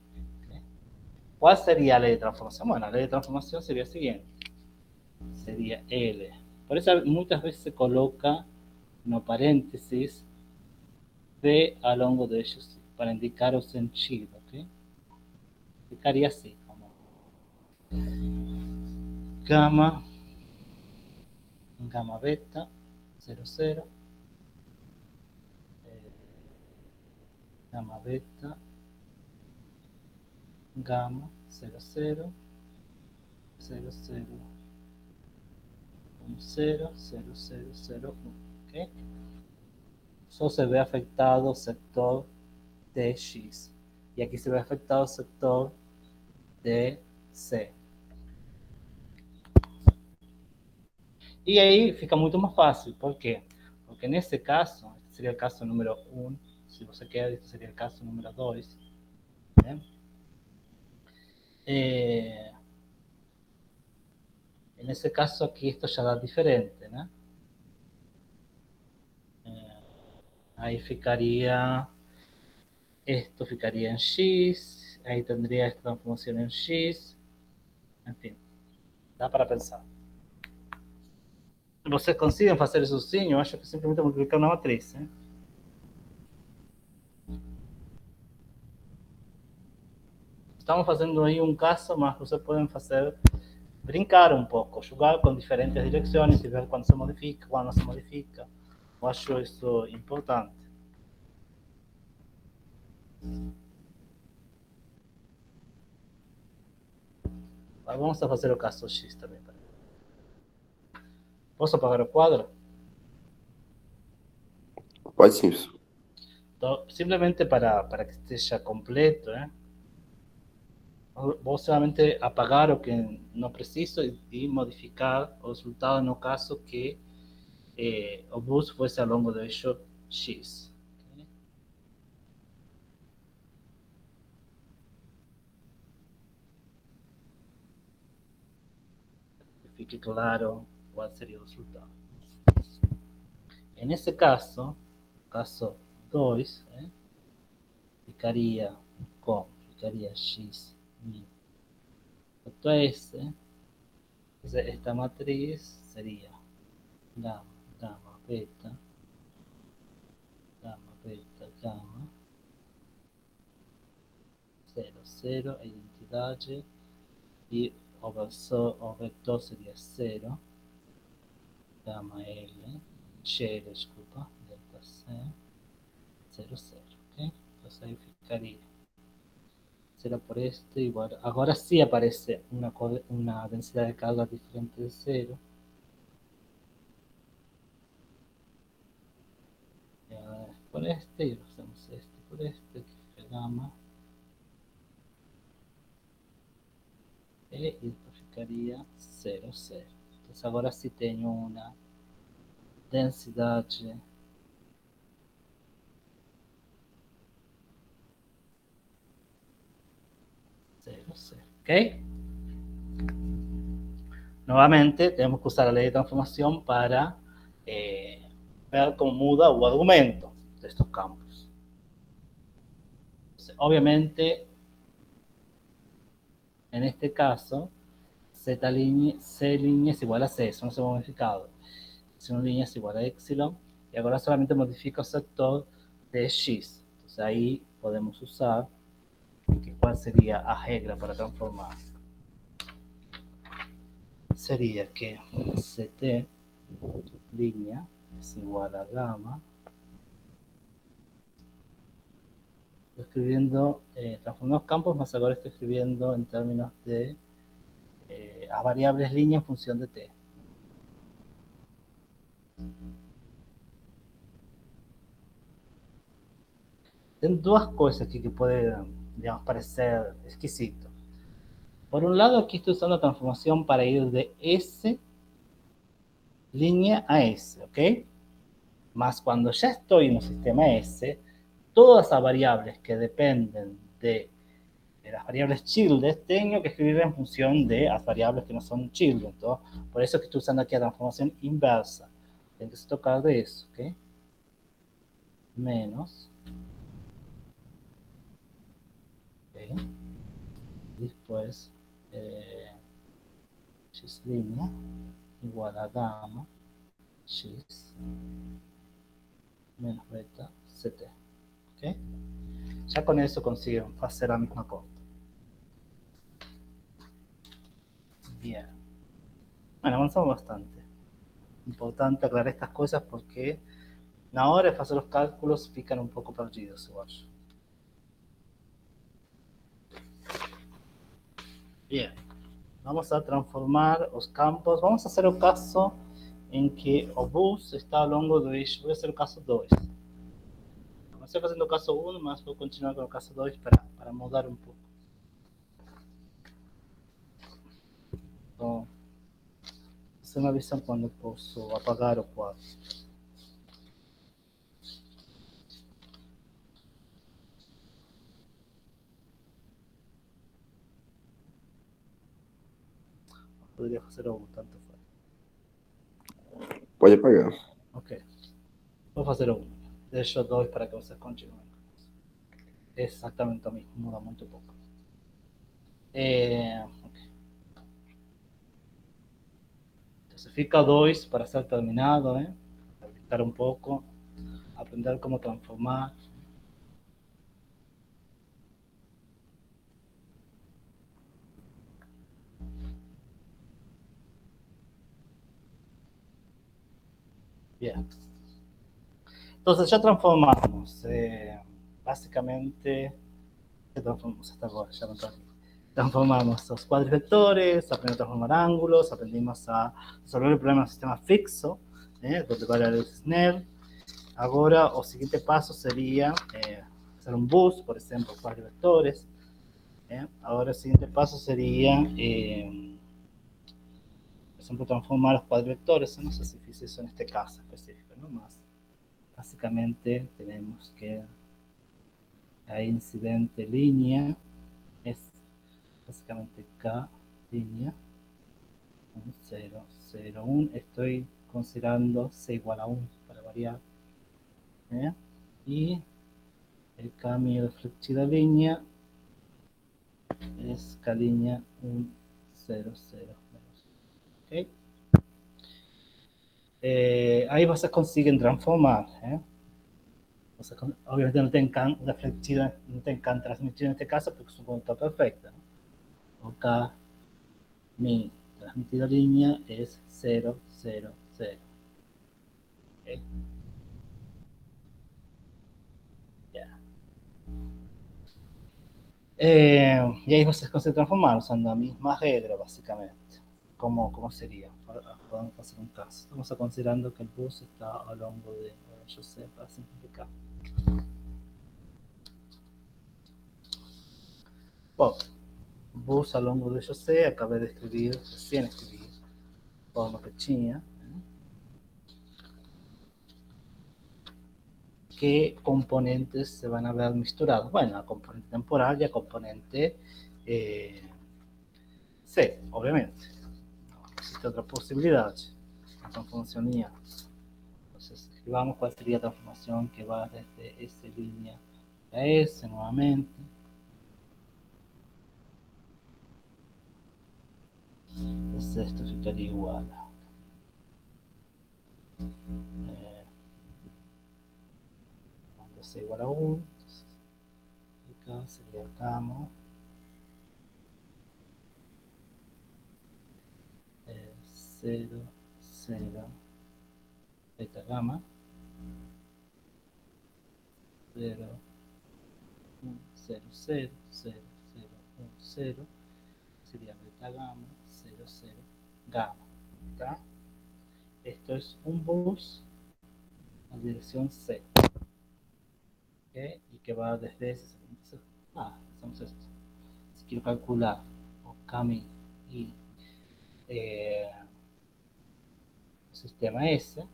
Speaker 1: ¿Cuál sería la ley de transformación? Bueno, la ley de transformación sería la siguiente. Sería L. Por eso muchas veces se coloca no paréntesis B ao longo de ellos para indicar el sentido. ¿Okay? Ficaría así, como gamma beta 00, gamma beta gamma 00 00 0 0 0 0 0 1. ¿Okay? Solo se ve afectado el sector DX. Y aquí se ve afectado el sector DC. Y ahí fica muito más fácil. ¿Por qué? Porque en ese caso, este sería el caso número 1. Si você quer, este sería el caso número 2. El En ese caso aquí esto ya da diferente, ¿no? Ahí ficaría, esto ficaría en X, ahí tendría esta transformación en X, en fin, dá para pensar. Vocês conseguem fazer isso sim? Eu acho que simplesmente multiplicar na matriz, né? Estamos fazendo aí um caso, mas vocês podem fazer, brincar um pouco, jogar com diferentes direções e ver quando se modifica, quando não se modifica. Eu acho isso importante. Mas vamos a fazer o caso X também. Posso apagar o quadro?
Speaker 2: Pode sim, professor.
Speaker 1: Então, simplesmente para que esteja completo, né? Vou solamente apagar o que não preciso e modificar o resultado no caso que o bus fosse ao longo do eixo X. Okay? Que fique claro qual seria o resultado. Nesse caso 2, ficaria X mil por S. Entonces, esta matriz sería gamma, gamma, beta, gamma, beta, gamma, 0, 0, identidade, e o vetor seria 0, gamma L, G, desculpa, delta C, 0, 0, ok? Entonces ahí ficaria 0 por este igual. Ahora sí aparece una densidad de carga diferente de 0. Por este y lo hacemos este por este, que es gamma. E ficaria 0, 0. Entonces agora sí tenho uma densidade cero, 0. ¿Ok? Nuevamente tenemos que usar la ley de transformación para ver cómo muda o argumento de estos campos. Entonces, obviamente, en este caso, C' es igual a C, eso no se ha modificado. C' es igual a epsilon, y ahora solamente modifico el sector de X. Entonces ahí podemos usar cuál sería a regra para transformar. Sería que CT línea es igual a gamma. Estoy escribiendo, transformé los campos, más ahora estoy escribiendo en términos de a variables línea en función de t. Hay dos cosas aquí que pueden, digamos, parecer exquisito. Por un lado, aquí estoy usando la transformación para ir de S línea a S, ¿ok? Más cuando ya estoy en un sistema S, todas las variables que dependen de las variables childes, tengo que escribir en función de las variables que no son childes. Entonces, por eso que estoy usando aquí la transformación inversa. Tengo que tocar de eso, ¿ok? Menos. ¿Okay? Después, x' igual a gamma x menos beta ct. ¿Okay? Ya con eso consiguen hacer la misma cosa. Bien. Bueno, avanzamos bastante. Importante aclarar estas cosas porque na hora de fazer os cálculos ficam um pouco perdidos, eu acho. Bien. Vamos a transformar os campos. Vamos a hacer o caso em que o bus está ao longo do eixo. Vou fazer o caso 2. Comecei fazendo o caso 1, mas vou continuar com o caso 2 para mudar um pouco. Então, você me avisa quando posso apagar o quadro. Poderia fazer o 1, tanto faz.
Speaker 2: Pode apagar.
Speaker 1: Ok. Vou fazer o 1. Deixo o 2 para que vocês continuem. É exatamente o mesmo, muda muito pouco. Ok. Entonces fica 2 para ser terminado, practicar un poco, aprender cómo transformar. Bien. Entonces ya transformamos. Básicamente, ¿qué transformamos hasta ahora? Ya no transformamos los cuadrivectores, aprendimos a transformar ángulos, aprendimos a resolver el problema del sistema fixo, donde va el Snell. Agora, o seguinte passo seria fazer um bus, por exemplo, quadrivectores. Agora, o seguinte passo seria, por exemplo, transformar os quadrivectores. Eu não sei se fiz isso neste caso específico, ¿no? Mas, basicamente, temos que a incidente línea é basicamente K línea 1, 0, 0, 1. Estou considerando C igual a 1 para variar. Y el cambio de flexión de línea es K línea 1, 0, 0. ¿Okay? Ahí vocês conseguem transformar. Obviamente não tem campo da flexión, não tem campo transmitido neste caso porque es un punto perfecto. O K mi transmitida línea es 0, 0, 0. ¿Okay? Yeah. Y ahí vocês conseguem transformar usando a misma regra, básicamente. ¿Cómo sería? Podemos hacer un caso. Estamos considerando que el bus está a lo largo de José para simplificar. Bueno, bus ao longo de José, acabé de escribir, recién escribí, forma que tinha. ¿Qué componentes se van a ver misturados? Bueno, la componente temporal y la componente C, obviamente. No existe otra posibilidad. No funcionaría. Entonces, escribamos cuál sería la transformación que va desde S línea a S nuevamente. Entonces esto ficaría igual a cuando sea igual a 1, acá sería gamma 0, 0, beta gamma 0, 1, 0, 0, 0, 0, 1, 0, sería beta gamma 0, 0, gamma. ¿Está? Esto es un bus a dirección C. ¿Okay? Y que va desde ese. Hacemos esto. Si quiero calcular o Kami y el sistema S,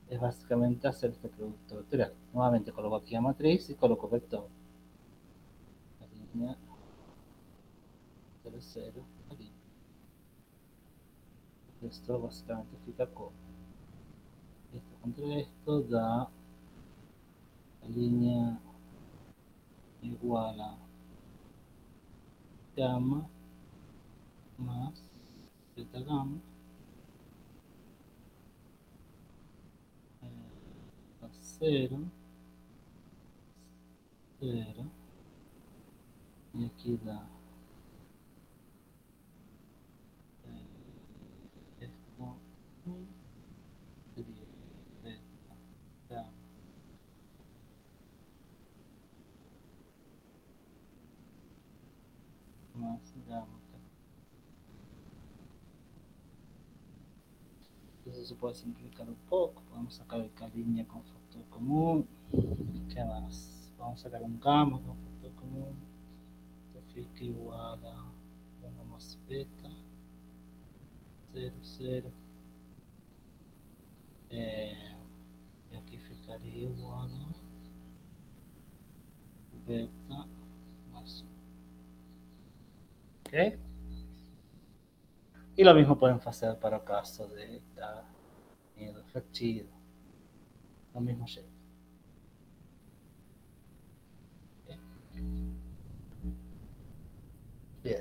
Speaker 1: es básicamente hacer este producto vectorial. Nuevamente coloco aquí la matriz y coloco vector. La línea 0, 0, aquí. Esto básicamente fica como esto contra esto da la línea igual a gamma más beta gamma 0, 0, y aquí da esto sería beta gamma más gamma. Entonces se puede simplificar un poco. Podemos sacar el K línea con factor común. ¿Qué más? Vamos a sacar un gamma con factor común. Esto fica igual a 1 más beta 0, 0. Y aquí ficaría igual a beta más 1. ¿Ok? E lo mismo pueden hacer para o caso de estar refletido. Lo mismo jeito. Bien.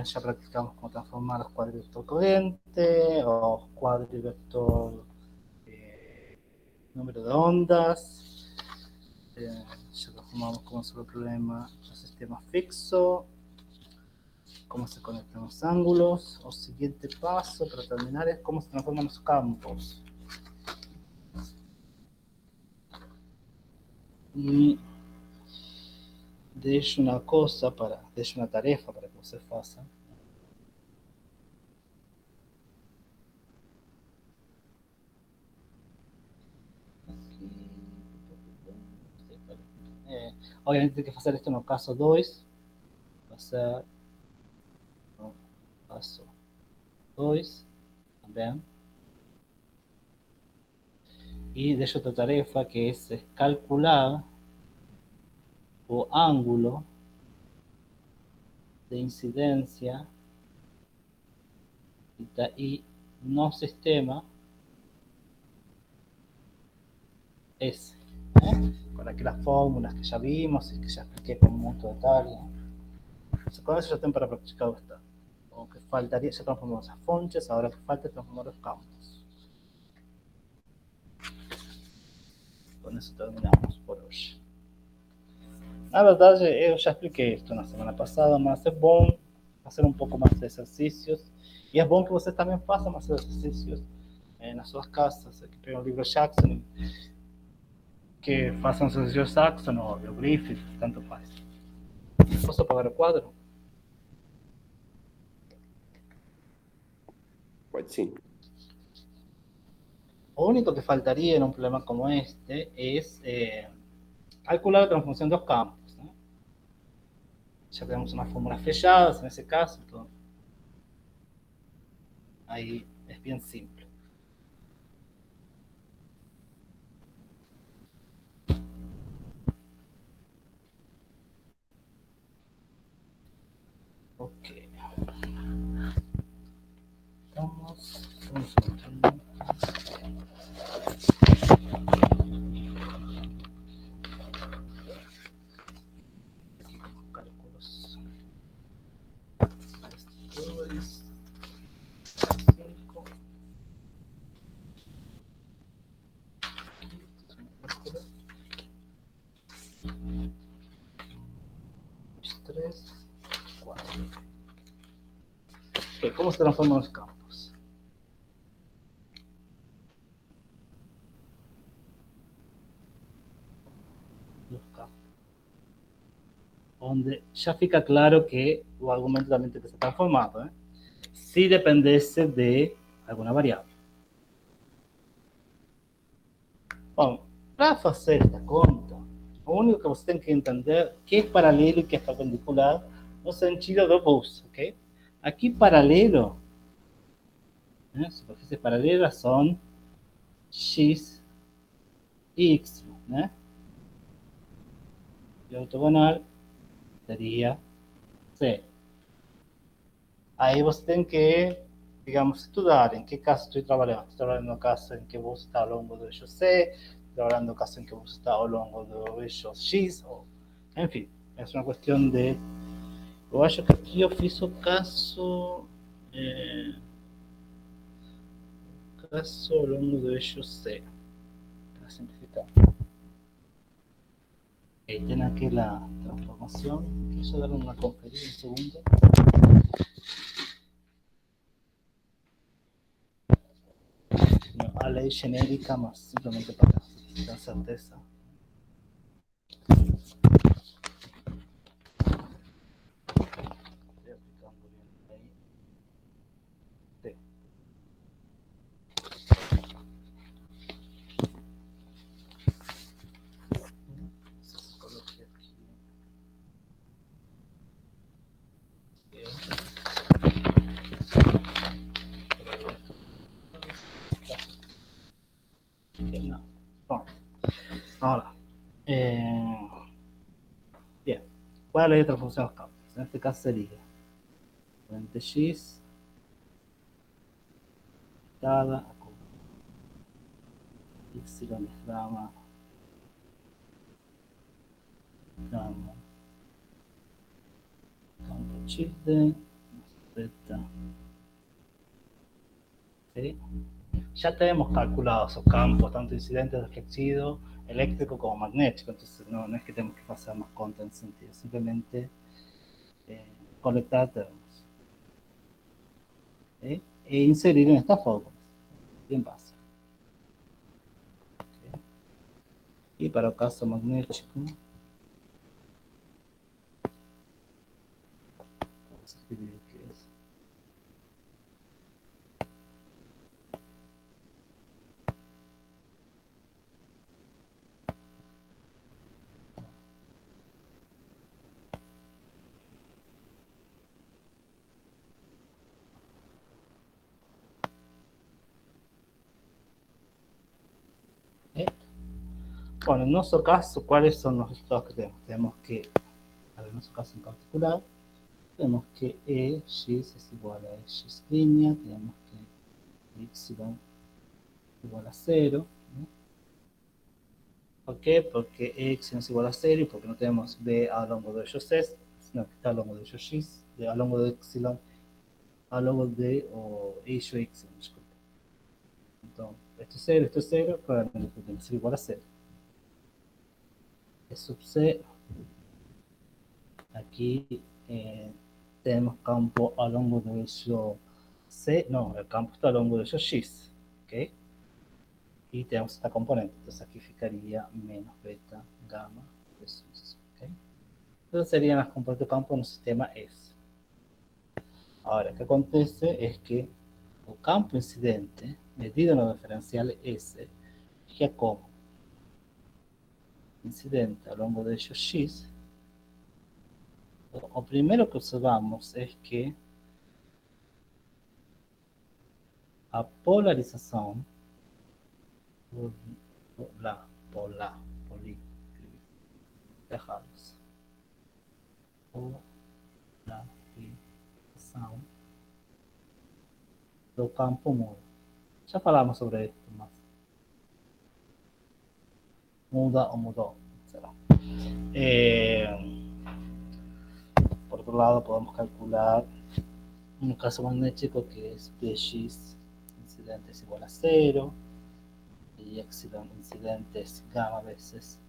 Speaker 1: Ya practicamos cómo transformar los cuadrivector corriente o cuadrivector número de ondas. Ya transformamos cómo resolver el problema del sistema fixo, cómo se conectan los ángulos. O siguiente paso para terminar es cómo se transforman los campos. Y deixo una cosa deixo una tarefa para que você faça. Obviamente tem que fazer esto no caso 2. Fazer no caso 2 também. Y deixo outra tarefa que es calcular o ángulo de incidencia y no sistema S. Con aquellas fórmulas que ya vimos y que ya expliqué con mucho detalle. Con eso ya tengo para practicar bastante. Como que faltaría, ya transformamos las fontes, ahora que falta es transformar los campos. Con eso terminamos por hoje. Na verdade, eu já expliquei isso na semana passada, mas é bom fazer um pouco mais de exercícios. E é bom que vocês também façam mais exercícios nas suas casas. Que pegam o livro Jackson, que façam exercícios Jackson ou o Griffith, tanto faz. Posso apagar o quadro?
Speaker 2: Pode sim.
Speaker 1: Lo único que faltaría en un problema como este es calcular la transformación de los campos, ¿no? Ya tenemos unas fórmulas fechadas en ese caso, entonces, ahí es bien simple. Ok. Vamos aquí con cálculos. 5. 3, 4. Okay, ¿cómo se transforman los campos? Los campos. Donde ya fica claro que o argumento también tiene que ser transformado, si dependesse de alguna variable. Bom, para fazer esta conta, o único que você tem que entender que é paralelo e que é perpendicular no sentido do bus, ok? Aqui paralelo, superfícies paralelas são x e y, né? E ortogonal seria C. Aí você tem que, digamos, estudar em que caso estou trabalhando. Estou trabalhando no caso em que o bus está ao longo do eixo C, trabalhando no caso em que o bus está ao longo do eixo X, ou, enfim, é uma questão de... Eu acho que aqui eu fiz o caso... caso ao longo do eixo C, para simplificar. Ahí tiene aquí la transformación. Quiero darle una conferida un segundo. No, a ley genérica más simplemente para dar certeza. Estoy aplicando bien ahí. Sí. Entonces, coloqué aquí. Bien. No. Bueno, ahora, bien, ¿cuál es la letra función de los campos? En este caso sería componente X, cada y es gamma, gamma, campo tilde, beta. ¿Sí? Ya tenemos calculado esos campos, tanto incidentes de flexido, eléctrico como magnético, entonces no es que tenemos que pasar más contra en ese sentido, simplemente colectar términos. ¿Sí? E inserir en esta fórmula, bien básico. ¿Sí? Y para el caso magnético, vamos a escribir que es bueno, en nuestro caso, ¿cuáles son los resultados que tenemos? Tenemos que, en nuestro caso en particular, tenemos que X es igual a X línea, tenemos que Y igual a 0. ¿No? ¿Por qué? Porque X no es igual a 0 y porque no tenemos B a lo largo de ellos S, sino que está a lo largo de ellos X, a lo largo de epsilon, a lo largo de ello X, disculpe. Entonces, esto es 0, claramente tiene que ser igual a 0. E sub C, aquí tenemos campo a lo largo de ello C, no, el campo está a lo largo de ello X, ¿ok? Y tenemos esta componente, entonces aquí ficaría menos beta, gamma, versus, ¿ok? Entonces serían las componentes de campo en un sistema S. Ahora, ¿qué acontece? Es que el campo incidente, medido en los diferenciales S, es como incidente a lo largo de ellos X, lo primero que observamos es que a polarización, dejarlos, polarización do campo muda. Já falamos sobre esto más. Muda o mudó, será. Por otro lado, podemos calcular un caso magnético que es Px incidente es igual a 0 y epsilon incidente es gamma veces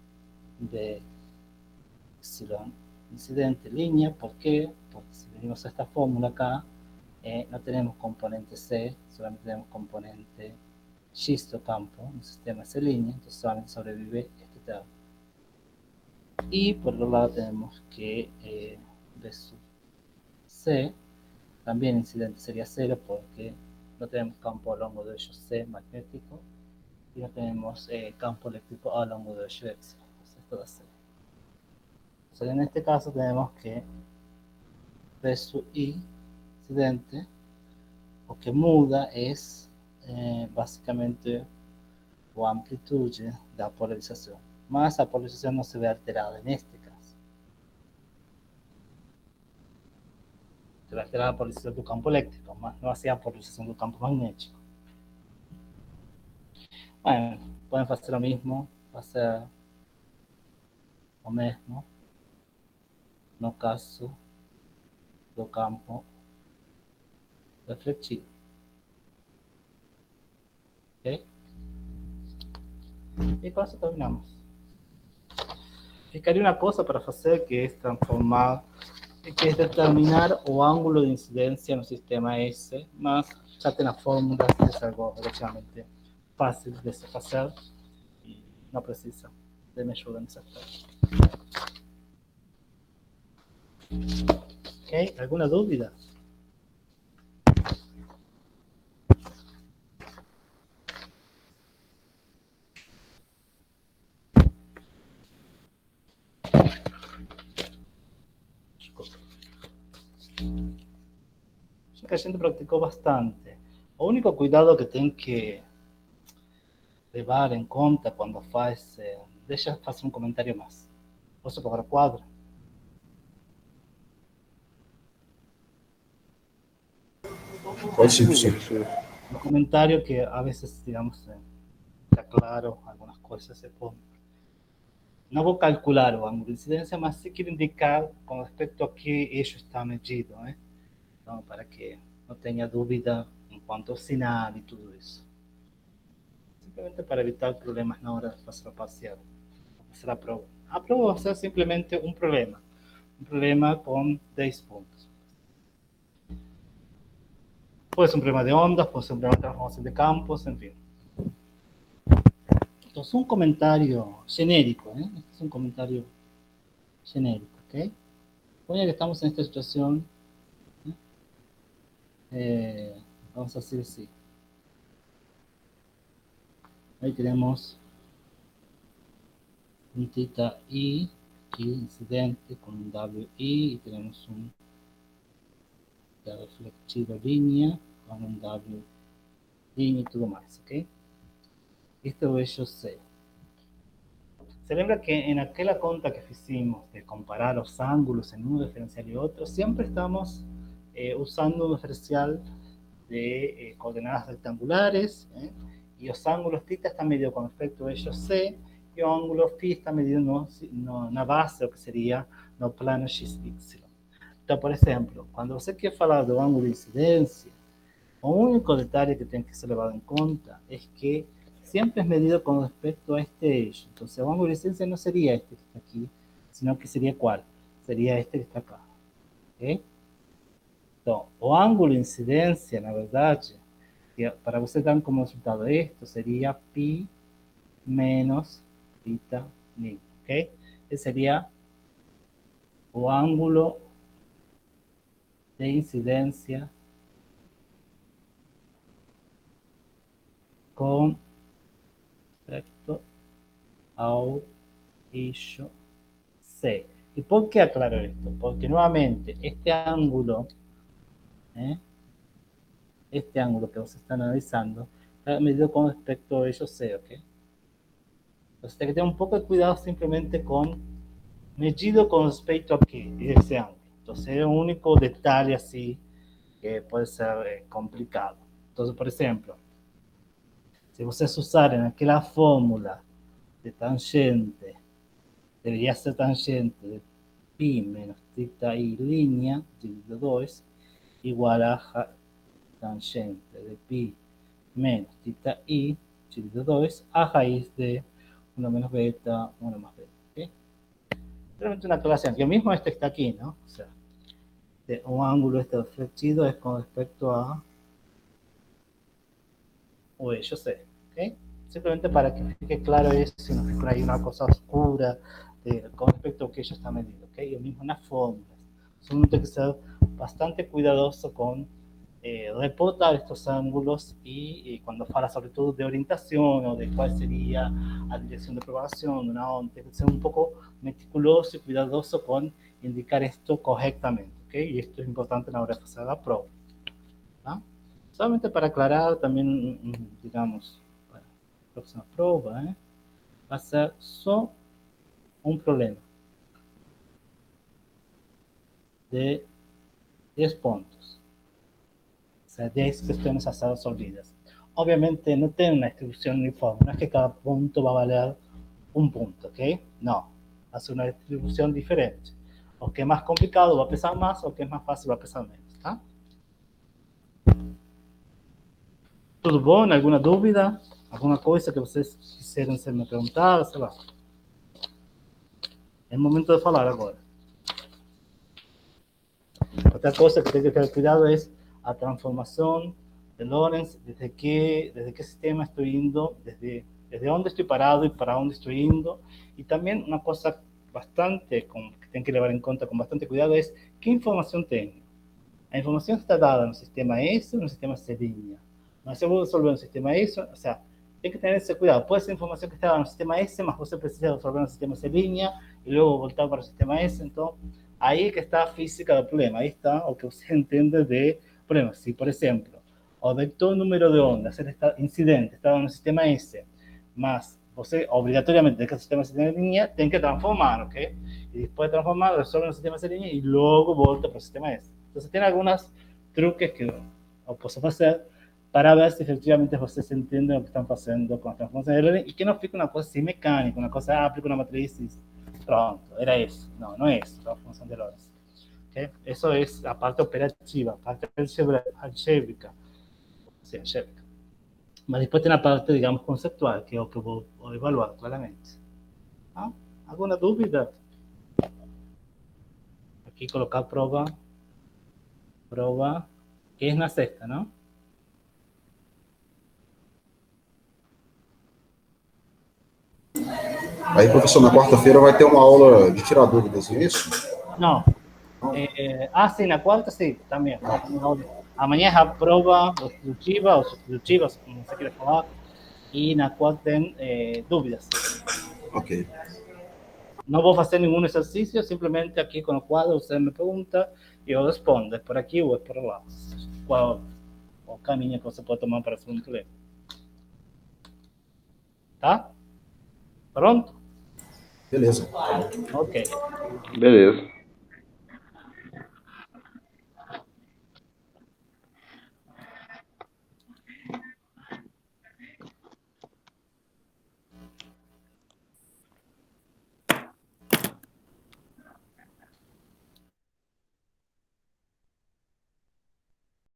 Speaker 1: de epsilon incidente línea. ¿Por qué? Porque si venimos a esta fórmula acá, no tenemos componente C, solamente tenemos componente xisto campo, un sistema C línea, entonces solamente sobrevive este término. Y por otro lado tenemos que B sub C, también incidente sería 0 porque no tenemos campo a lo largo de ellos C magnético y no tenemos campo eléctrico a lo largo de ellos X. Entonces esto va a ser. Entonces en este caso tenemos que B sub I incidente o que muda es básicamente la amplitud de la polarización. Más la polarización no se ve alterada en este caso. Se ve alterada la polarización del campo eléctrico, más no hacía polarización del campo magnético. Bueno, pueden hacer lo mismo, hacer o mesmo no caso do campo refletido. ¿Ok? E com isso terminamos. Ficaria uma coisa para fazer que é transformar, que é determinar o ângulo de incidência no sistema S, mas já tem a fórmula, é algo relativamente fácil de se fazer e não precisa de me ajuda nessa parte. Ok? Alguma dúvida? Que a gente practicou bastante. O único cuidado que tem que levar em conta quando faz... deixa eu fazer um comentário mais. Posso colocar o quadro?
Speaker 3: Pode sim,
Speaker 2: Sim,
Speaker 3: professor.
Speaker 2: professor.
Speaker 1: Un comentario que a veces, digamos, está claro, algunas cosas se ponen. No voy a calcular o ángulo de incidencia, mas sí quiero indicar con respecto a qué eixo está medido, Então, para que no tenga dúvida en cuanto al sinal y todo eso. Simplemente para evitar problemas na hora de hacer la parcial, hacer la prueba. A prueba va a ser simplemente un problema con 10 puntos. Puede ser un problema de ondas, puede ser un problema de transformación de campos, en fin. Entonces, un comentario genérico, Este es un comentario genérico, ¿ok? Oye, que estamos en esta situación, vamos a decir así. Ahí tenemos un θ I aquí incidente con un WI y tenemos un reflexivo línea con un W línea y todo más, ¿ok? Este es el eixo C. Se lembra que en aquella conta que hicimos de comparar los ángulos en uno diferencial y otro, siempre estamos usando un diferencial de coordenadas rectangulares, y los ángulos θ están medidos con respecto al eixo C, y el ángulo φ está medido na base, o que sería no plano XY. Então, por exemplo, quando você quer falar do ângulo de incidência, o único detalhe que tem que ser levado en cuenta es que siempre es medido con respecto a este eixo. Entonces, el ángulo de incidencia no sería este que está aquí, sino que sería ¿cuál? Sería este que está acá. ¿Ok? Então, o ángulo de incidência, na verdade, para você dar como resultado esto, sería pi menos θ min. ¿Ok? Ese sería o ángulo de incidencia con respecto ao eixo C. ¿Y por qué aclaro esto? Porque nuevamente este ángulo que vos están analizando está medido con respecto a eixo C, ¿ok? Entonces hay que tener un poco de cuidado simplemente con medido con respecto a qué, ese ángulo. Entonces es un único detalle así que puede ser complicado. Entonces, por ejemplo, si ustedes usaren aquella fórmula de tangente, debería ser tangente de pi menos θ I línea dividido 2 igual a tangente de pi menos θ I dividido 2 a raíz de 1 menos beta, 1 más beta. ¿Okay? Realmente una aclaración, que mismo este está aquí, ¿no? O sea, un ángulo este reflexivo es con respecto a o eixo C. ¿Ok? Simplemente para que quede claro eso, si no fica ahí una cosa oscura con respecto a que ello está medido. ¿Ok? Y lo mismo en las fórmulas. Uno tiene que ser bastante cuidadoso con reportar estos ángulos y cuando fala sobre todo de orientación o de cuál sería la dirección de propagación de una onda, tiene que ser un poco meticuloso y cuidadoso con indicar esto correctamente. ¿Ok? Y esto es importante a la hora de hacer la prueba. ¿Ah? Solamente para aclarar también, digamos, para la próxima prueba, va a ser solo un problema de 10 puntos. O sea, 10 cuestiones a ser resolvidas. Obviamente no tiene una distribución uniforme, no es que cada punto va a valer un punto, ¿ok? No, va a ser una distribución diferente. O que es más complicado va a pesar más, o que es más fácil va a pesar menos, ¿está? Tudo bom? Alguma dúvida? Alguma coisa que vocês quiserem ser me perguntar? Sei lá. É o momento de falar agora. Outra cosa que tem que ter cuidado é a transformação de Lorentz, desde que sistema estou indo, desde onde estou parado e para onde estou indo. E também uma coisa bastante que tem que levar em conta com bastante cuidado é que informação tenho. A informação está dada no sistema S ou no sistema C'. Mas se eu vou resolver no sistema S, o sea, tem que ter esse cuidado. Pode ser informação que está dada no sistema S, mas você precisa resolver no sistema C' e luego voltar para o sistema S. Então, aí que está a física do problema. Aí está o que você entende de problema. Se, por exemplo, o vector número de ondas incidente está dado no sistema S, Mas você obrigatoriamente, desde que o sistema se tenha em linha, tem que transformar, ok? E depois de transformar, resolve no sistema em linha e logo volta para o sistema S. Então, tem alguns truques que eu posso fazer para ver se efetivamente vocês entendem o que estão fazendo com a transformação de Euler e que não fique uma coisa assim mecânica, uma coisa, aplica uma matriz e pronto, era isso. Não, não é isso, transformação de Euler. Okay? Eso es la parte operativa, la parte algébrica. Sí, algébrica. Mas después tem a parte, digamos, conceptual, que é o que eu vou evaluar claramente. Ah, alguma dúvida? Aqui colocar prova, que é na sexta, não?
Speaker 3: Aí, professor, na quarta-feira vai ter uma aula de tirar dúvidas, é isso?
Speaker 1: Não. Sim, na quarta sim, também. Amanhã é a prova obstrutiva, ou substitutiva, como você queira falar, e na quarta tem dúvidas.
Speaker 3: Ok.
Speaker 1: Não vou fazer nenhum exercício, simplesmente aqui com o quadro você me pergunta e eu respondo. É por aqui ou é por lá. Qual o caminho que você pode tomar para o segundo problema. Tá? Pronto?
Speaker 3: Beleza.
Speaker 1: Ok.
Speaker 2: Beleza.